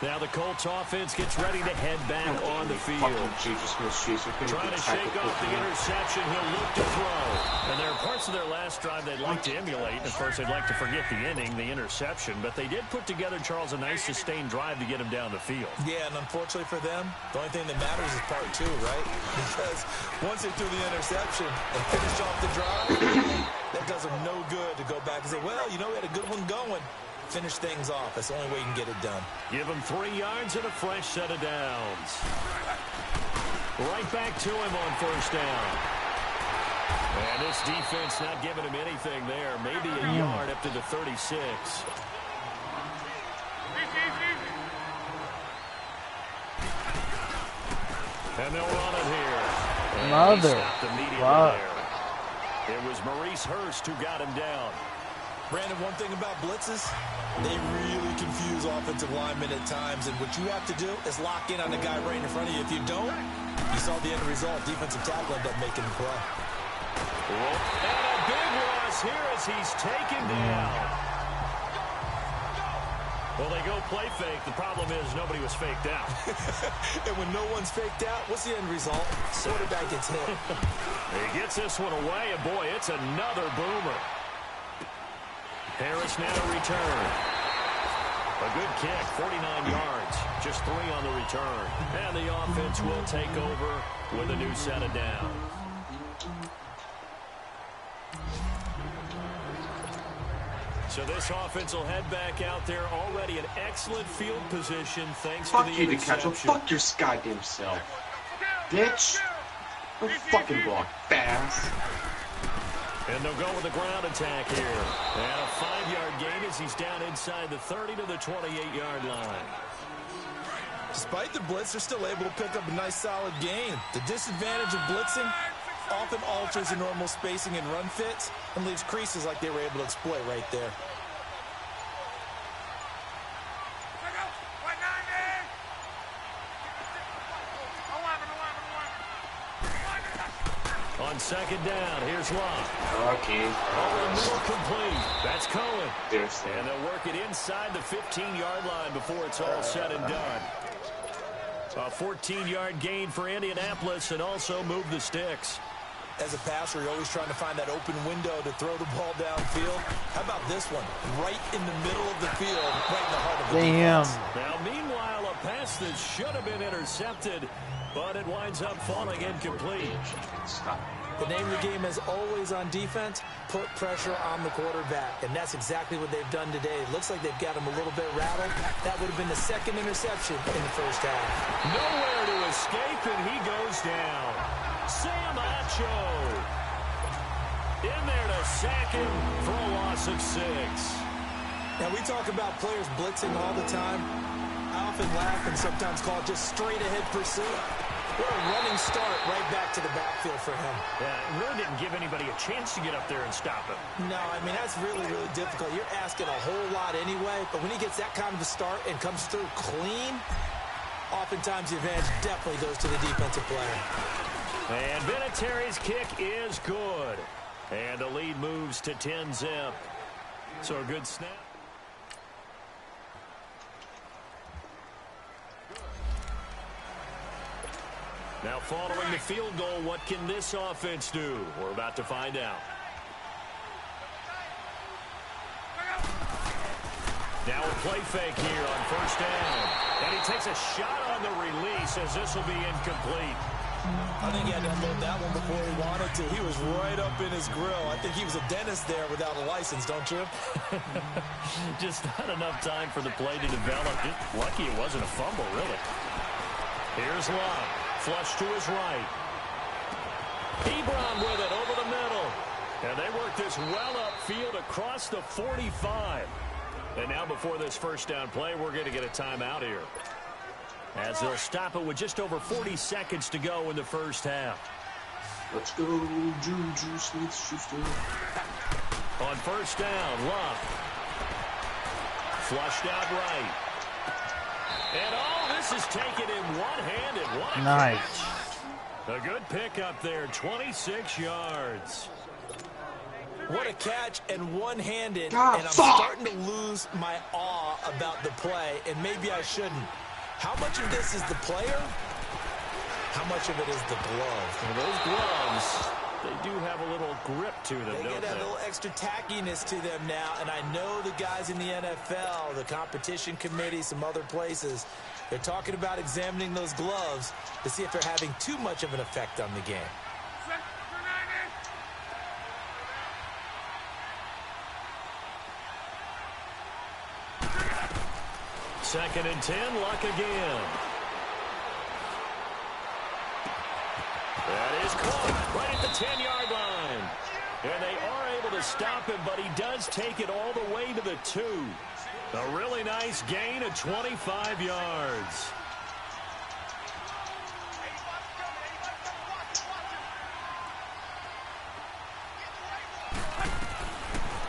Now the Colts offense gets ready to head back on the field. Trying to shake off the interception. He'll look to throw. And there are parts of their last drive they'd like to emulate. And of course, they'd like to forget the inning, the interception. But they did put together, Charles, a nice sustained drive to get him down the field. Yeah, and unfortunately for them, the only thing that matters is part 2, right? Because once they threw the interception and finished off the drive, that does them no good to go back and say, well, you know, we had a good one going. Finish things off. That's the only way you can get it done. Give him 3 yards and a fresh set of downs. Right back to him on first down. And this defense not giving him anything there. Maybe a yard up to the 36. And they'll run it here. Mother. Wow. It was Maurice Hurst who got him down. Brandon, one thing about blitzes, they really confuse offensive linemen at times, and what you have to do is lock in on the guy right in front of you. If you don't, you saw the end result. Defensive tackle ended up making the play. And a big loss here as he's taken down. Well, they go play fake. The problem is nobody was faked out. And when no one's faked out, what's the end result? Quarterback gets hit. He gets this one away, and boy, it's another boomer. Harris now to return. A good kick, 49 yards. Just 3 on the return. And the offense will take over with a new set of downs. So this offense will head back out there, already in excellent field position thanks to the Fuck you, interception. DeCatcher. Fuck your goddamn self. Bitch. Don't fucking block fast. And they'll go with the ground attack here. And a 5-yard gain as he's down inside the 30 to the 28-yard line. Despite the blitz, they're still able to pick up a nice solid gain. The disadvantage of blitzing often alters the normal spacing and run fits and leaves creases like they were able to exploit right there. On second down, here's Locke. Okay. Over the middle, complete. That's Cohen. There's And they'll work it inside the 15-yard line before it's all said and done. A 14-yard gain for Indianapolis and also move the sticks. As a passer, you're always trying to find that open window to throw the ball downfield. How about this one? Right in the middle of the field, right in the heart of the defense. Now, meanwhile, a pass that should have been intercepted, but it winds up falling incomplete. Stop. The name of the game is always on defense, put pressure on the quarterback. And that's exactly what they've done today. It looks like they've got him a little bit rattled. That would have been the second interception in the first half. Nowhere to escape, and he goes down. Sam Acho in there to sack him for a loss of 6. Now, we talk about players blitzing all the time. I often laugh and sometimes call it just straight-ahead pursuit. What a running start right back to the backfield for him. Yeah, it really didn't give anybody a chance to get up there and stop him. No, I mean, that's really, really difficult. You're asking a whole lot anyway, but when he gets that kind of a start and comes through clean, oftentimes the advantage definitely goes to the defensive player. And Vinatieri's kick is good. And the lead moves to 10-zip. So a good snap. Now following the field goal, what can this offense do? We're about to find out. Now a play fake here on first down. And he takes a shot on the release as this will be incomplete. I think he had to unload that one before he wanted to. He was right up in his grill. I think he was a dentist there without a license, don't you? Just not enough time for the play to develop. Just lucky it wasn't a fumble, really. Here's Love. Flush to his right. Ebron with it over the middle. And they work this well upfield across the 45. And now before this first down play, we're going to get a timeout here, as they'll stop it with just over 40 seconds to go in the first half. Let's go, Juju Smith-Schuster. On first down, Love. Flushed out right. And all this is taken in one-handed. What a nice. catch. A good pickup there, 26 yards. What a catch, and one-handed, God, and I'm fuck. starting to lose my awe about the play, and maybe I shouldn't. How much of this is the player? How much of it is the glove? Well, those gloves, they do have a little grip to them, They don't get a they? little extra tackiness to them now, and I know the guys in the NFL, the competition committee, some other places, they're talking about examining those gloves to see if they're having too much of an effect on the game. Second and 10, Luck again. That is caught right at the 10-yard line. And they are able to stop him, but he does take it all the way to the 2. A really nice gain of 25 yards.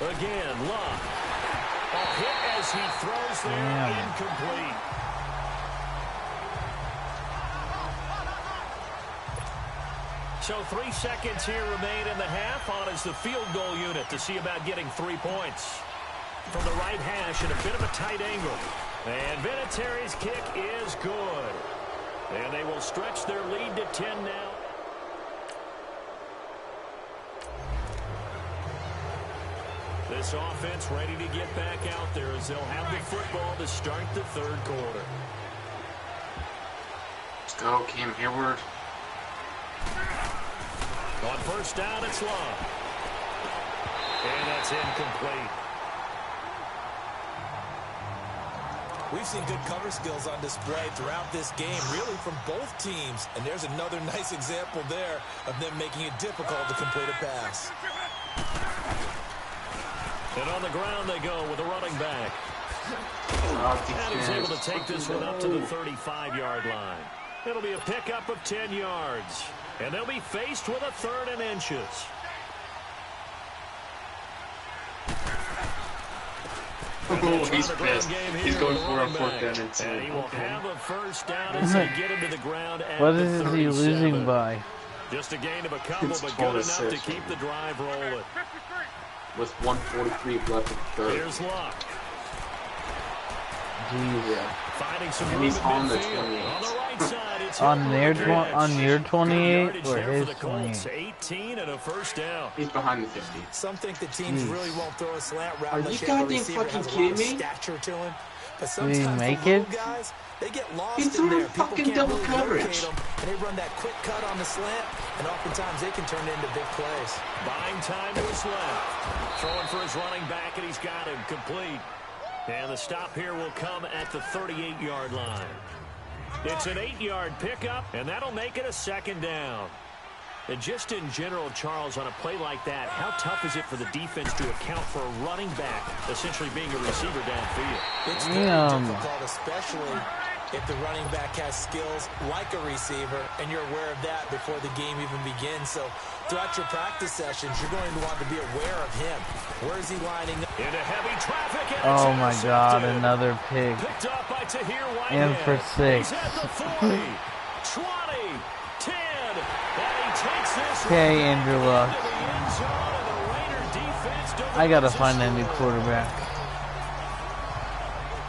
Again, Luck. A hit as he throws there, incomplete. So 3 seconds here remain in the half. On is the field goal unit to see about getting 3 points. From the right hash at a bit of a tight angle. And Vinatieri's kick is good. And they will stretch their lead to 10 now. This offense ready to get back out there as they'll have the football to start the third quarter. Let's go, Cam Hayward. On first down, it's Love. And that's incomplete. We've seen good cover skills on display throughout this game, really from both teams. And there's another nice example there of them making it difficult to complete a pass. And on the ground they go with a running back. And he's able to take this one up to the 35-yard line. It'll be a pickup of 10 yards. And they'll be faced with a 3rd and inches. Oh, he's pissed. He's going for a 4th down and 2. And he will have a first down as they get him to the ground at what the is 37. he losing by? Just a gain of a couple, but good enough to keep the drive rolling. With 1:43 left in the 3rd. Here's Luck. Jeez. Yeah. Finding some And room he's in on the midfield. 28. On the right side, it's On Hill their with the catch. on your 28 Good or yardage his there for the Colts. 28? 18 and a first down. He's behind the 50. Some think the teams really won't throw a slant route Are unless you you have a goddamn receiver fucking has a lot kidding of me? stature to him. But Did he sometimes make the little it? guys, they get lost He in threw there. People fucking can't double really coverage. locate them, and they run that quick cut on the slant, and oftentimes they can turn it into big plays. Buying time to his left. Throwing for his running back, and he's got him complete. And the stop here will come at the 38-yard line. It's an 8-yard pickup, and that'll make it a 2nd down. And just in general, Charles, on a play like that, how tough is it for the defense to account for a running back essentially being a receiver downfield? It's very difficult, especially if the running back has skills like a receiver, and you're aware of that before the game even begins. So throughout your practice sessions, you're going to want to be aware of him. Where is he lining up? Into heavy traffic, and Oh it's my God! intercepted. Another pig. Picked up by Tahir Whitehead. And for 6. He's at the 40, 20, 10, and he takes this Okay, Andrew Luck. into the end zone, and the Raider defense doesn't I gotta miss find a new score. quarterback.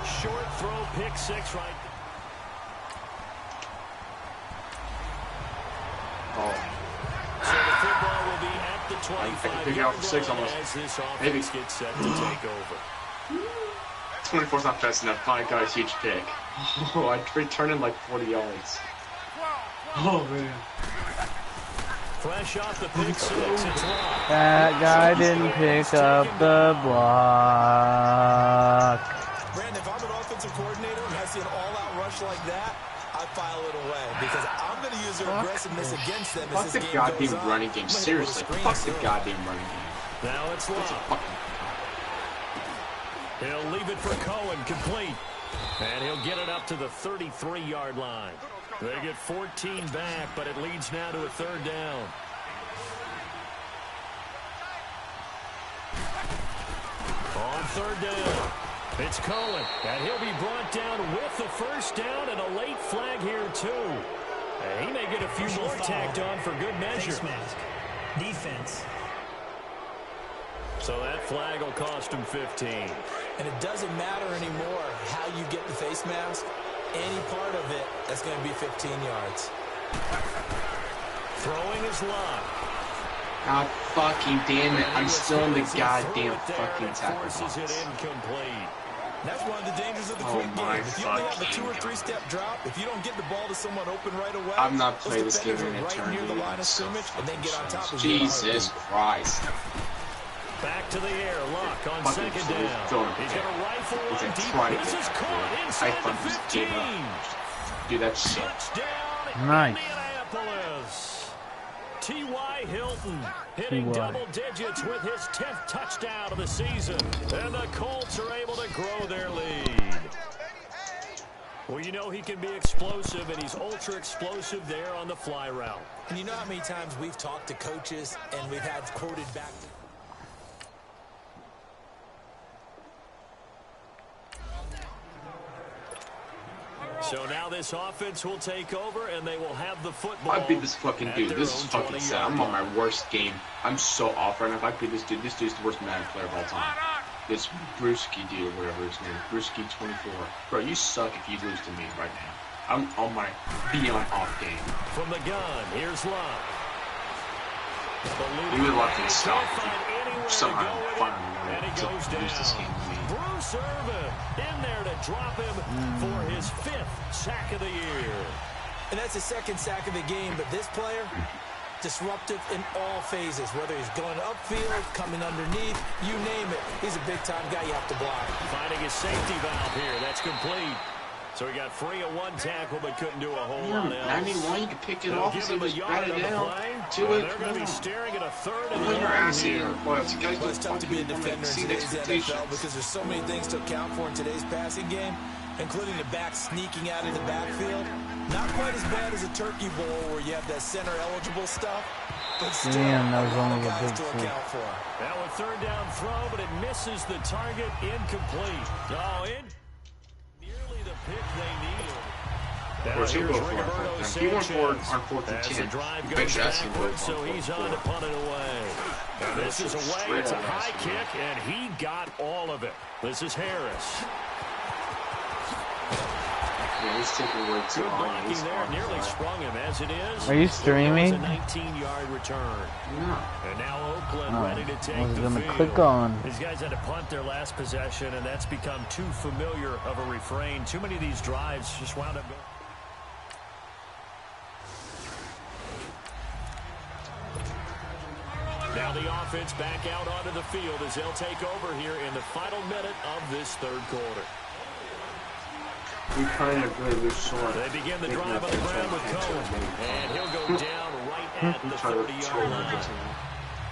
Short throw, pick 6 right. Oh, So the football will be at the I can 25 figure out for 6 almost. as this Maybe. offense gets set to take over. 24's not fast enough. Finally got a huge pick. Oh, I returned in like 40 yards. Oh, man. Fresh off the pick 6, it's Locke. That guy didn't pick up the block. Brandon, if I'm an offensive coordinator and I see an all-out rush like that, I file it away because I'm going to use their aggressiveness against them Fuck as the this game goes goddamn on. running game. I'm gonna Seriously, put a fuck screen the still. goddamn running game. Now it's Locke. He'll leave it for Cohen, complete. And he'll get it up to the 33-yard line. They get 14 back, but it leads now to a 3rd down. On 3rd down, it's Cohen, and he'll be brought down with the first down and a late flag here, too. And he may get a few more tacked on for good measure. Face mask. Defense. So that flag will cost him 15. And it doesn't matter anymore how you get the face mask. Any part of it, that's going to be 15 yards. Throwing is Locke. God fucking damn it. I'm still in the goddamn fucking tackle Forces it box. incomplete. That's one of the dangers of the Oh quick my game. If you only have a fucking 2 or 3 step drop, if you don't get the ball to someone open right away, I've not those played this game defenders in are right near the eternity. line of scrimmage, and then get on top of you. Jesus Christ. Back to the air. Locke on Fucking 2nd shit, down. throwing a He's pick. going to rifle He's one like deep. trying to This get is it. caught I inside the fucking just gave 15. up. Dude, that's shit. Touchdown, Nice. Indianapolis. T.Y. Hilton hitting T.Y. double digits with his 10th touchdown of the season. And the Colts are able to grow their lead. Well, you know he can be explosive, and he's ultra explosive there on the fly route. And you know how many times we've talked to coaches and we've had quoted back. So now this offense will take over, and they will have the football. I beat this fucking at dude. their This is own fucking sad. 20-yard I'm on line. my worst game. I'm so off right now. If I beat this dude's the worst Madden player of all time. This Brewski dude, or whatever his name is. Brewski 24. Bro, you suck if you lose to me right now. I'm on my beyond off game. From the gun, here's Locke. We would love to stop. Somehow Somehow find a and way he to goes lose this down. game to me. Bruce Irvin in there to drop him for his 5th sack of the year. And that's his 2nd sack of the game, but this player, disruptive in all phases, whether he's going upfield, coming underneath, you name it. He's a big-time guy you have to block. Finding his safety valve here. That's complete. So he got free of one tackle, but couldn't do a whole lot else. 91, you can pick it off and just bat it down. They're going to be staring at a third and your ass here. Well, it's tough to be a defender in today's NFL because there's so many things to account for in today's passing game, including the back sneaking out of the backfield. Not quite as bad as a turkey bowl where you have that center-eligible stuff, but still, that was one of the guys big to account for. Now a third down throw, but it misses the target, incomplete. Oh, nearly the pick they needed. Now here's Rigoberto Sanchez. He went for it on 4th and 10. As the drive goes backwards, so he's on to punt it away. And this is away. It's a high kick, and he got all of it. This is Harris. Yeah, he's taking away too Good long. blocking there, nearly sprung him as it is. Are you streaming? It's a 19-yard return. No. And now Oakland ready to take the gonna field. click on. These guys had to punt their last possession, and that's become too familiar of a refrain. Too many of these drives just wound up going. Now the offense back out onto the field as they'll take over here in the final minute of this third quarter. We kind of really short. They begin the drive on the ground with Cohen, and he'll go down right at the 30-yard line.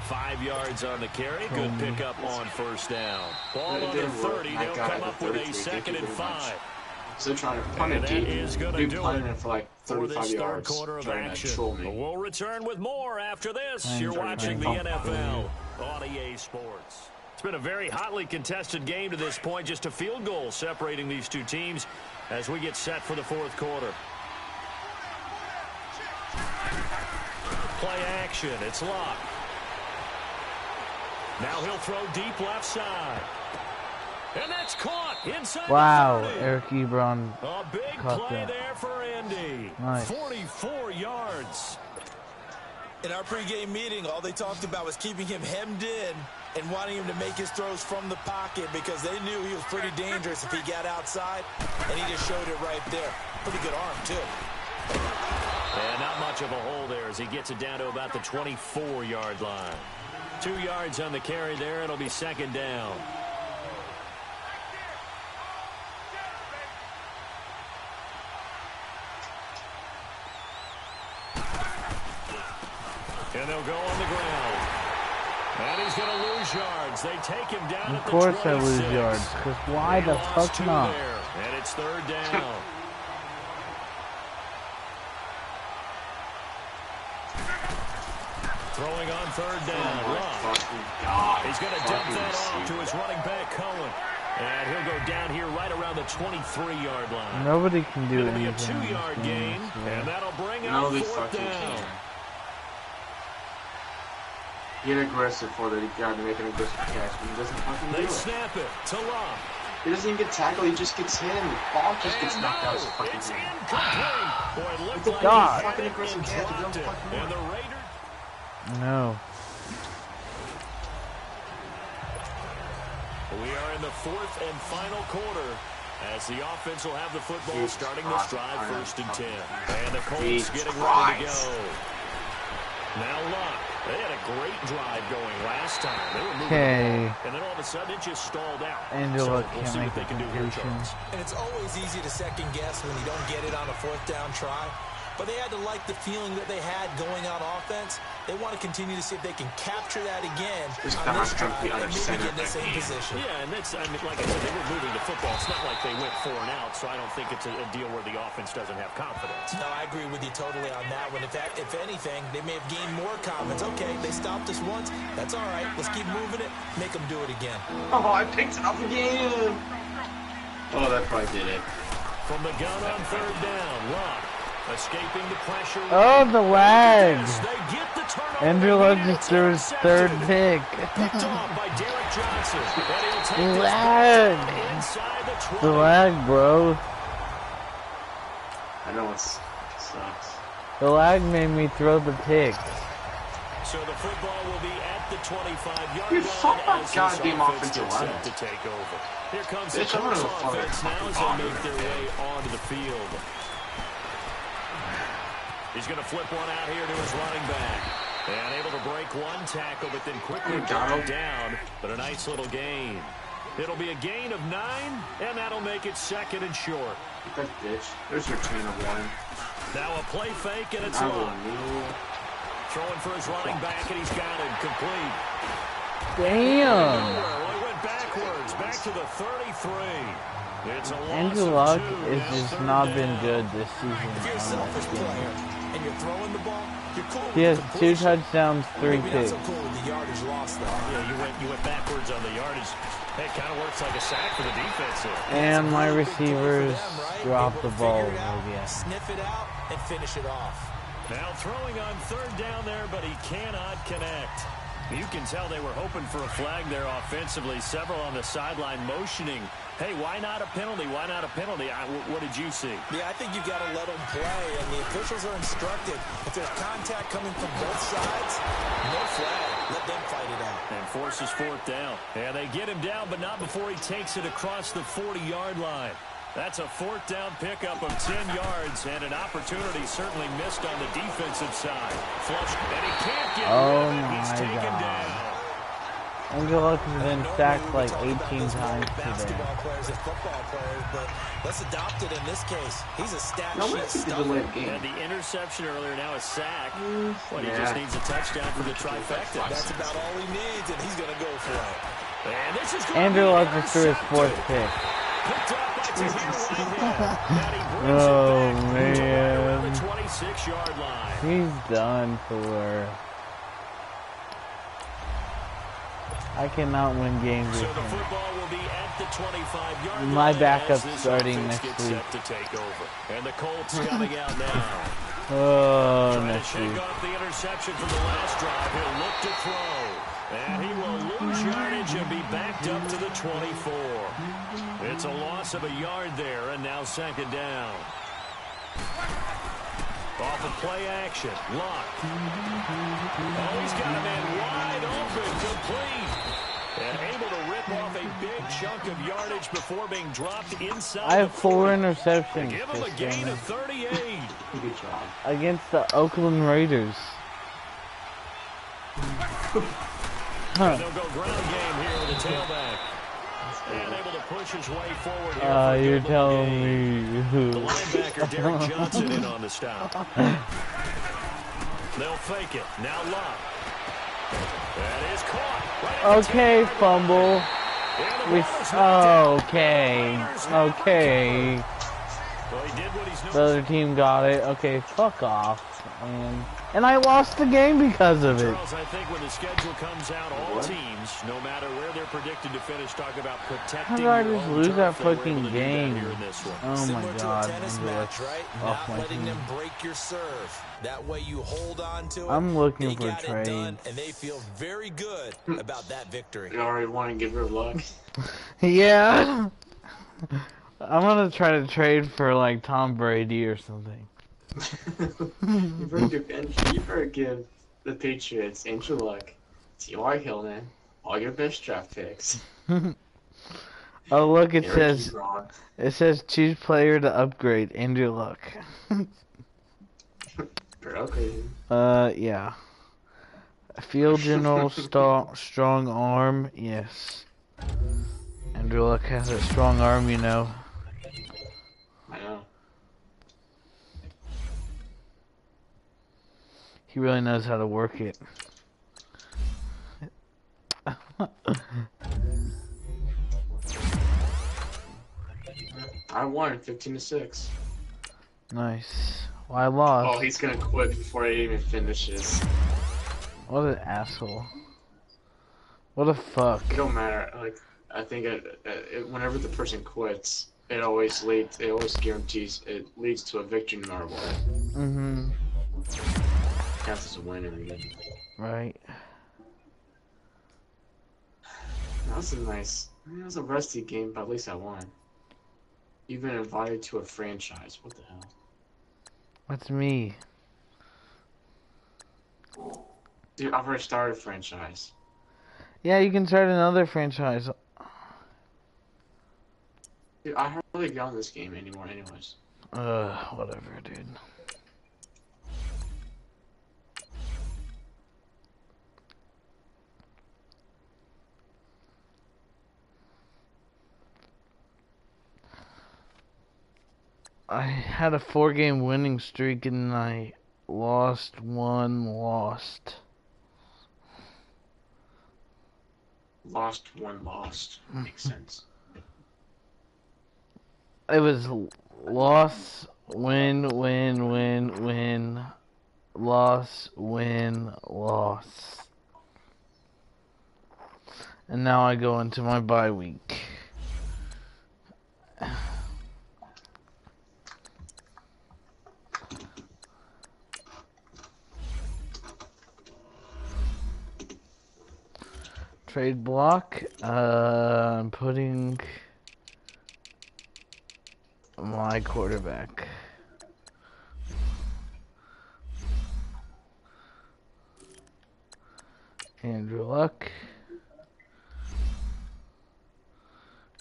5 yards on the carry. Good pickup on first down. Ball on the 30. They'll come up with a 2nd and 5. So trying to punt it deep. We've been punting it for like 35 this yards. Third quarter of trying action. to troll me. We'll return with more after this. You're watching the NFL on EA Sports. It's been a very hotly contested game to this point. Just a field goal separating these two teams as we get set for the fourth quarter. Play action. It's Locke. Now he'll throw deep left side. And that's caught inside Wow, the 30. Eric Ebron A big caught play that. there for Indy. Nice. 44 yards. In our pregame meeting, all they talked about was keeping him hemmed in and wanting him to make his throws from the pocket because they knew he was pretty dangerous if he got outside, and he just showed it right there. Pretty good arm, too. And not much of a hole there as he gets it down to about the 24-yard line. 2 yards on the carry there. It'll be 2nd down. And they'll go on the ground. And he's going to lose yards. They take him down at the 26. Of course I lose yards, because why the fuck not? There, and it's 3rd down. Throwing on 3rd down. He's going to dump that off to his running back, Cohen. And he'll go down here right around the 23-yard line. Nobody can do It'll be a anything. 2-yard gain, and that'll bring out 4th down. Get aggressive for the guy to make an aggressive catch, but he doesn't fucking do it. They snap it to Locke. He doesn't even get tackled, he just gets hit, and the ball just gets knocked out of his fucking It's hand. incomplete. Boy, it looked like God. he Fucking had it aggressive and catch, dropped don't it. fucking And the Raiders. No. We are in the 4th and final quarter as the offense will have the football Jesus starting Christ. this drive 1st and 10. And the Colts Jesus getting ready to Christ. go. Now Locke. They had a great drive going last time. They were moving Okay. the ball, and then all of a sudden it just stalled out. Angela So we'll can't see make what they can do here, Charles. And it's always easy to second guess when you don't get it on a 4th down try. But they had to like the feeling that they had going on offense. They want to continue to see if they can capture that again This on this guy's drive completely and under maybe center get in the back same in. position. Yeah, and that's, I mean, like I said, they were moving the football. It's not like they went 4 and out, so I don't think it's a deal where the offense doesn't have confidence. No, I agree with you totally on that one. In fact, if anything, they may have gained more confidence. Okay, they stopped us once. That's all right. Let's keep moving it. Make them do it again. Oh, I picked it up again! Oh, that probably did it. From the gun on 3rd down, Locke escaping the pressure. Oh, the lag! They get the turnover. Andrew Luck just threw his 3rd pick. Picked off by Derek Johnson. And he'll take this Lag! ball inside the 20. The lag, bro. I know it sucks. The lag made me throw the pick. So the football will be at the 25-yard Dude, line fuck that as this goddamn offense offensive gets set line. to take over. Here comes the Bitch, I'm Colts gonna fucking offense now as fucking they make their way onto the field. He's going to flip one out here to his running back. And able to break one tackle, but then quickly got down. But a nice little gain. It'll be a gain of 9, and that'll make it 2nd and short. That bitch. There's your chain of 1. Now a play fake, and it's long. Throwing for his running back, and he's got it complete. Damn. Well, he went backwards, back to the 33. It's a loss Andrew of Luck 2. has just not been good this season. If you're a selfish player and you're throwing the ball, you're cool. He has 2 touchdowns, 3 Maybe picks. not so cool with the yardage lost, though. Yeah, you went backwards on the yardage. Hey, it kind of works like a sack for the defense here. And my receivers dropped the ball. Sniff it out and finish it off. Now throwing on 3rd down there, but he cannot connect. You can tell they were hoping for a flag there offensively. Several on the sideline motioning. Hey, why not a penalty? Why not a penalty? What did you see? Yeah, I think you've got to let them play, and the officials are instructed. If there's contact coming from both sides, no flag. Let them fight it out. And forces 4th down. And they get him down, but not before he takes it across the 40-yard line. That's a 4th down pickup of 10 yards, and an opportunity certainly missed on the defensive side. Flush, and he can't get rid of it. He's taken down. Andrew Luck has been sacked like 18 times today. Basketball players and football players, but let's adopt it in this case. He's a stat No, sheet it's a stuffer. delayed game. And the interception earlier, now a sack. Well, he just needs a touchdown for the trifecta. That's about all he needs, and he's going to go for it. And this is Andrew Luck just threw his 4th pick. Picked up by Tahir Whitehead. Oh, man. The 26-yard line. He's done for. I cannot win games with So the him. football will be at the 25-yard line. My backup's as this starting offense next gets week. set to take over. And the Colts coming out now. Oh, Trying to next shake week. off the interception from the last drive. He'll look to throw. And he will lose yardage and be backed up to the 24. It's a loss of a yard there, and now 2nd down. Off of play action. Luck. Oh, he's got a man wide open. Complete. And able to rip off a big chunk of yardage before being dropped inside. I have 4 interceptions Give him a this gain game of 38. Good job. against the Oakland Raiders. And they'll go ground game here with the tailback. And able to push his way forward here. You're telling me The who? linebacker, Derek Johnson, in on the stop. They'll fake it. Now Luck. That is caught. Right Okay, fumble. Okay. Okay. Well, he did what he's known The other team got it. Okay, fuck off. And I lost the game because of it. Charles, I think when the schedule comes out, all teams, no matter where they're predicted to finish, talk about protecting. How did I your just own lose turf. that They were fucking able to do that game? here in this one. Oh my Similar god. to a tennis Andrew, match, that's right? off Not my letting team. them break your serve. That way you hold on to it. I'm looking They for got it done, trades. and they feel very good about that victory. You already want to get rid of Luck. Yeah. I'm gonna try to trade for like Tom Brady or something. You better give the Patriots Andrew Luck, T.Y. Hilton, all your best draft picks. Oh look, it Eric says Ebron. choose player to upgrade. Andrew Luck. Okay. Yeah. Field general, strong arm. Yes. Andrew Luck has a strong arm, you know. I know. He really knows how to work it. I won 15-6. Nice. Well, I lost. Oh, he's gonna quit before he even finishes. What an asshole. What a fuck. It don't matter. Like, I think whenever the person quits, it always guarantees it leads to a victory no matter what. Mm-hmm. Counts as a win in the game. Right. That was a nice. It was a rusty game, but at least I won. You've been invited to a franchise. What the hell? That's me. Dude, I've already started a franchise. Yeah, you can start another franchise. Dude, I hardly get on this game anymore anyways. Whatever, dude. I had a 4-game winning streak and I lost. Lost, one lost. Makes sense. It was loss, win, loss, win, loss. And now I go into my bye week. Trade block. I'm putting my quarterback. Andrew Luck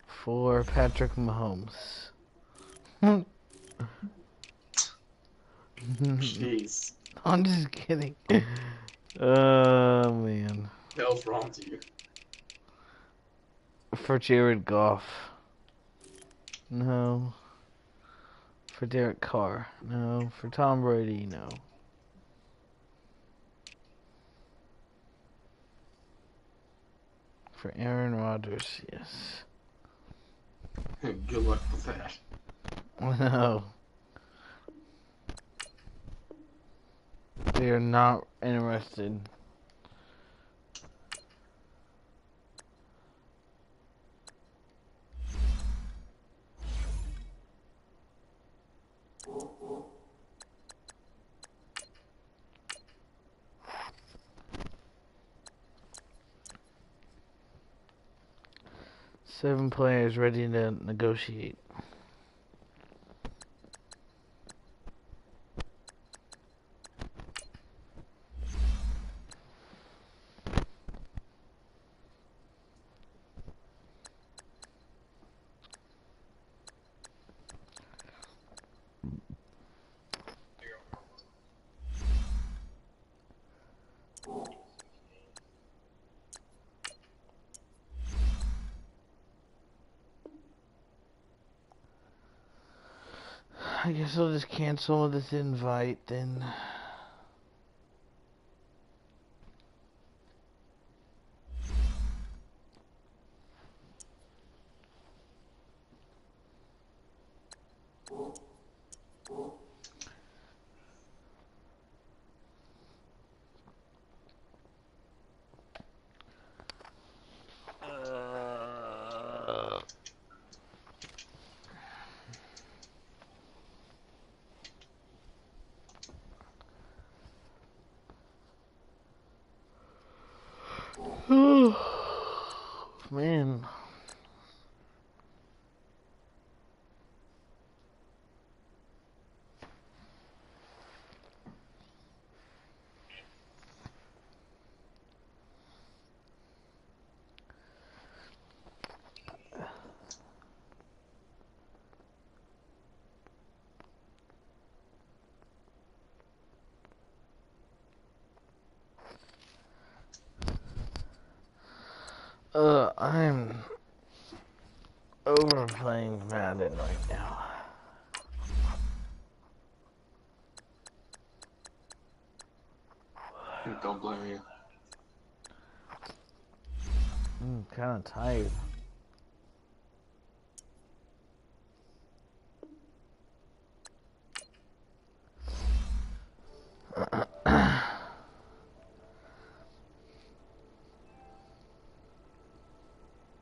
for Patrick Mahomes. Jeez. I'm just kidding. Oh man. What the hell's wrong with you? For Jared Goff. No. For Derek Carr. No. For Tom Brady. No. For Aaron Rodgers. Yes. Good luck with that. No. They are not interested. Seven players ready to negotiate. I guess I'll just cancel this invite then. Man. I'm overplaying Madden right now. Don't blame you. I'm kind of tired.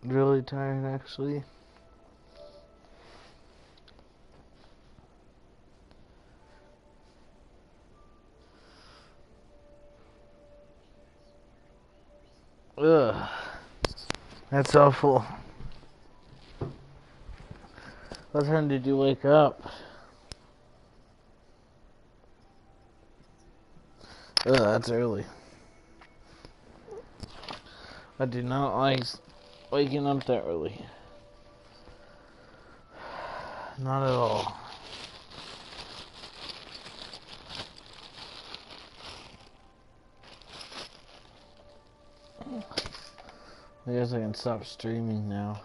Really tired, actually. Ugh. That's awful. What time did you wake up? Ugh, that's early. I do not like waking up that early. Not at all. I guess I can stop streaming now.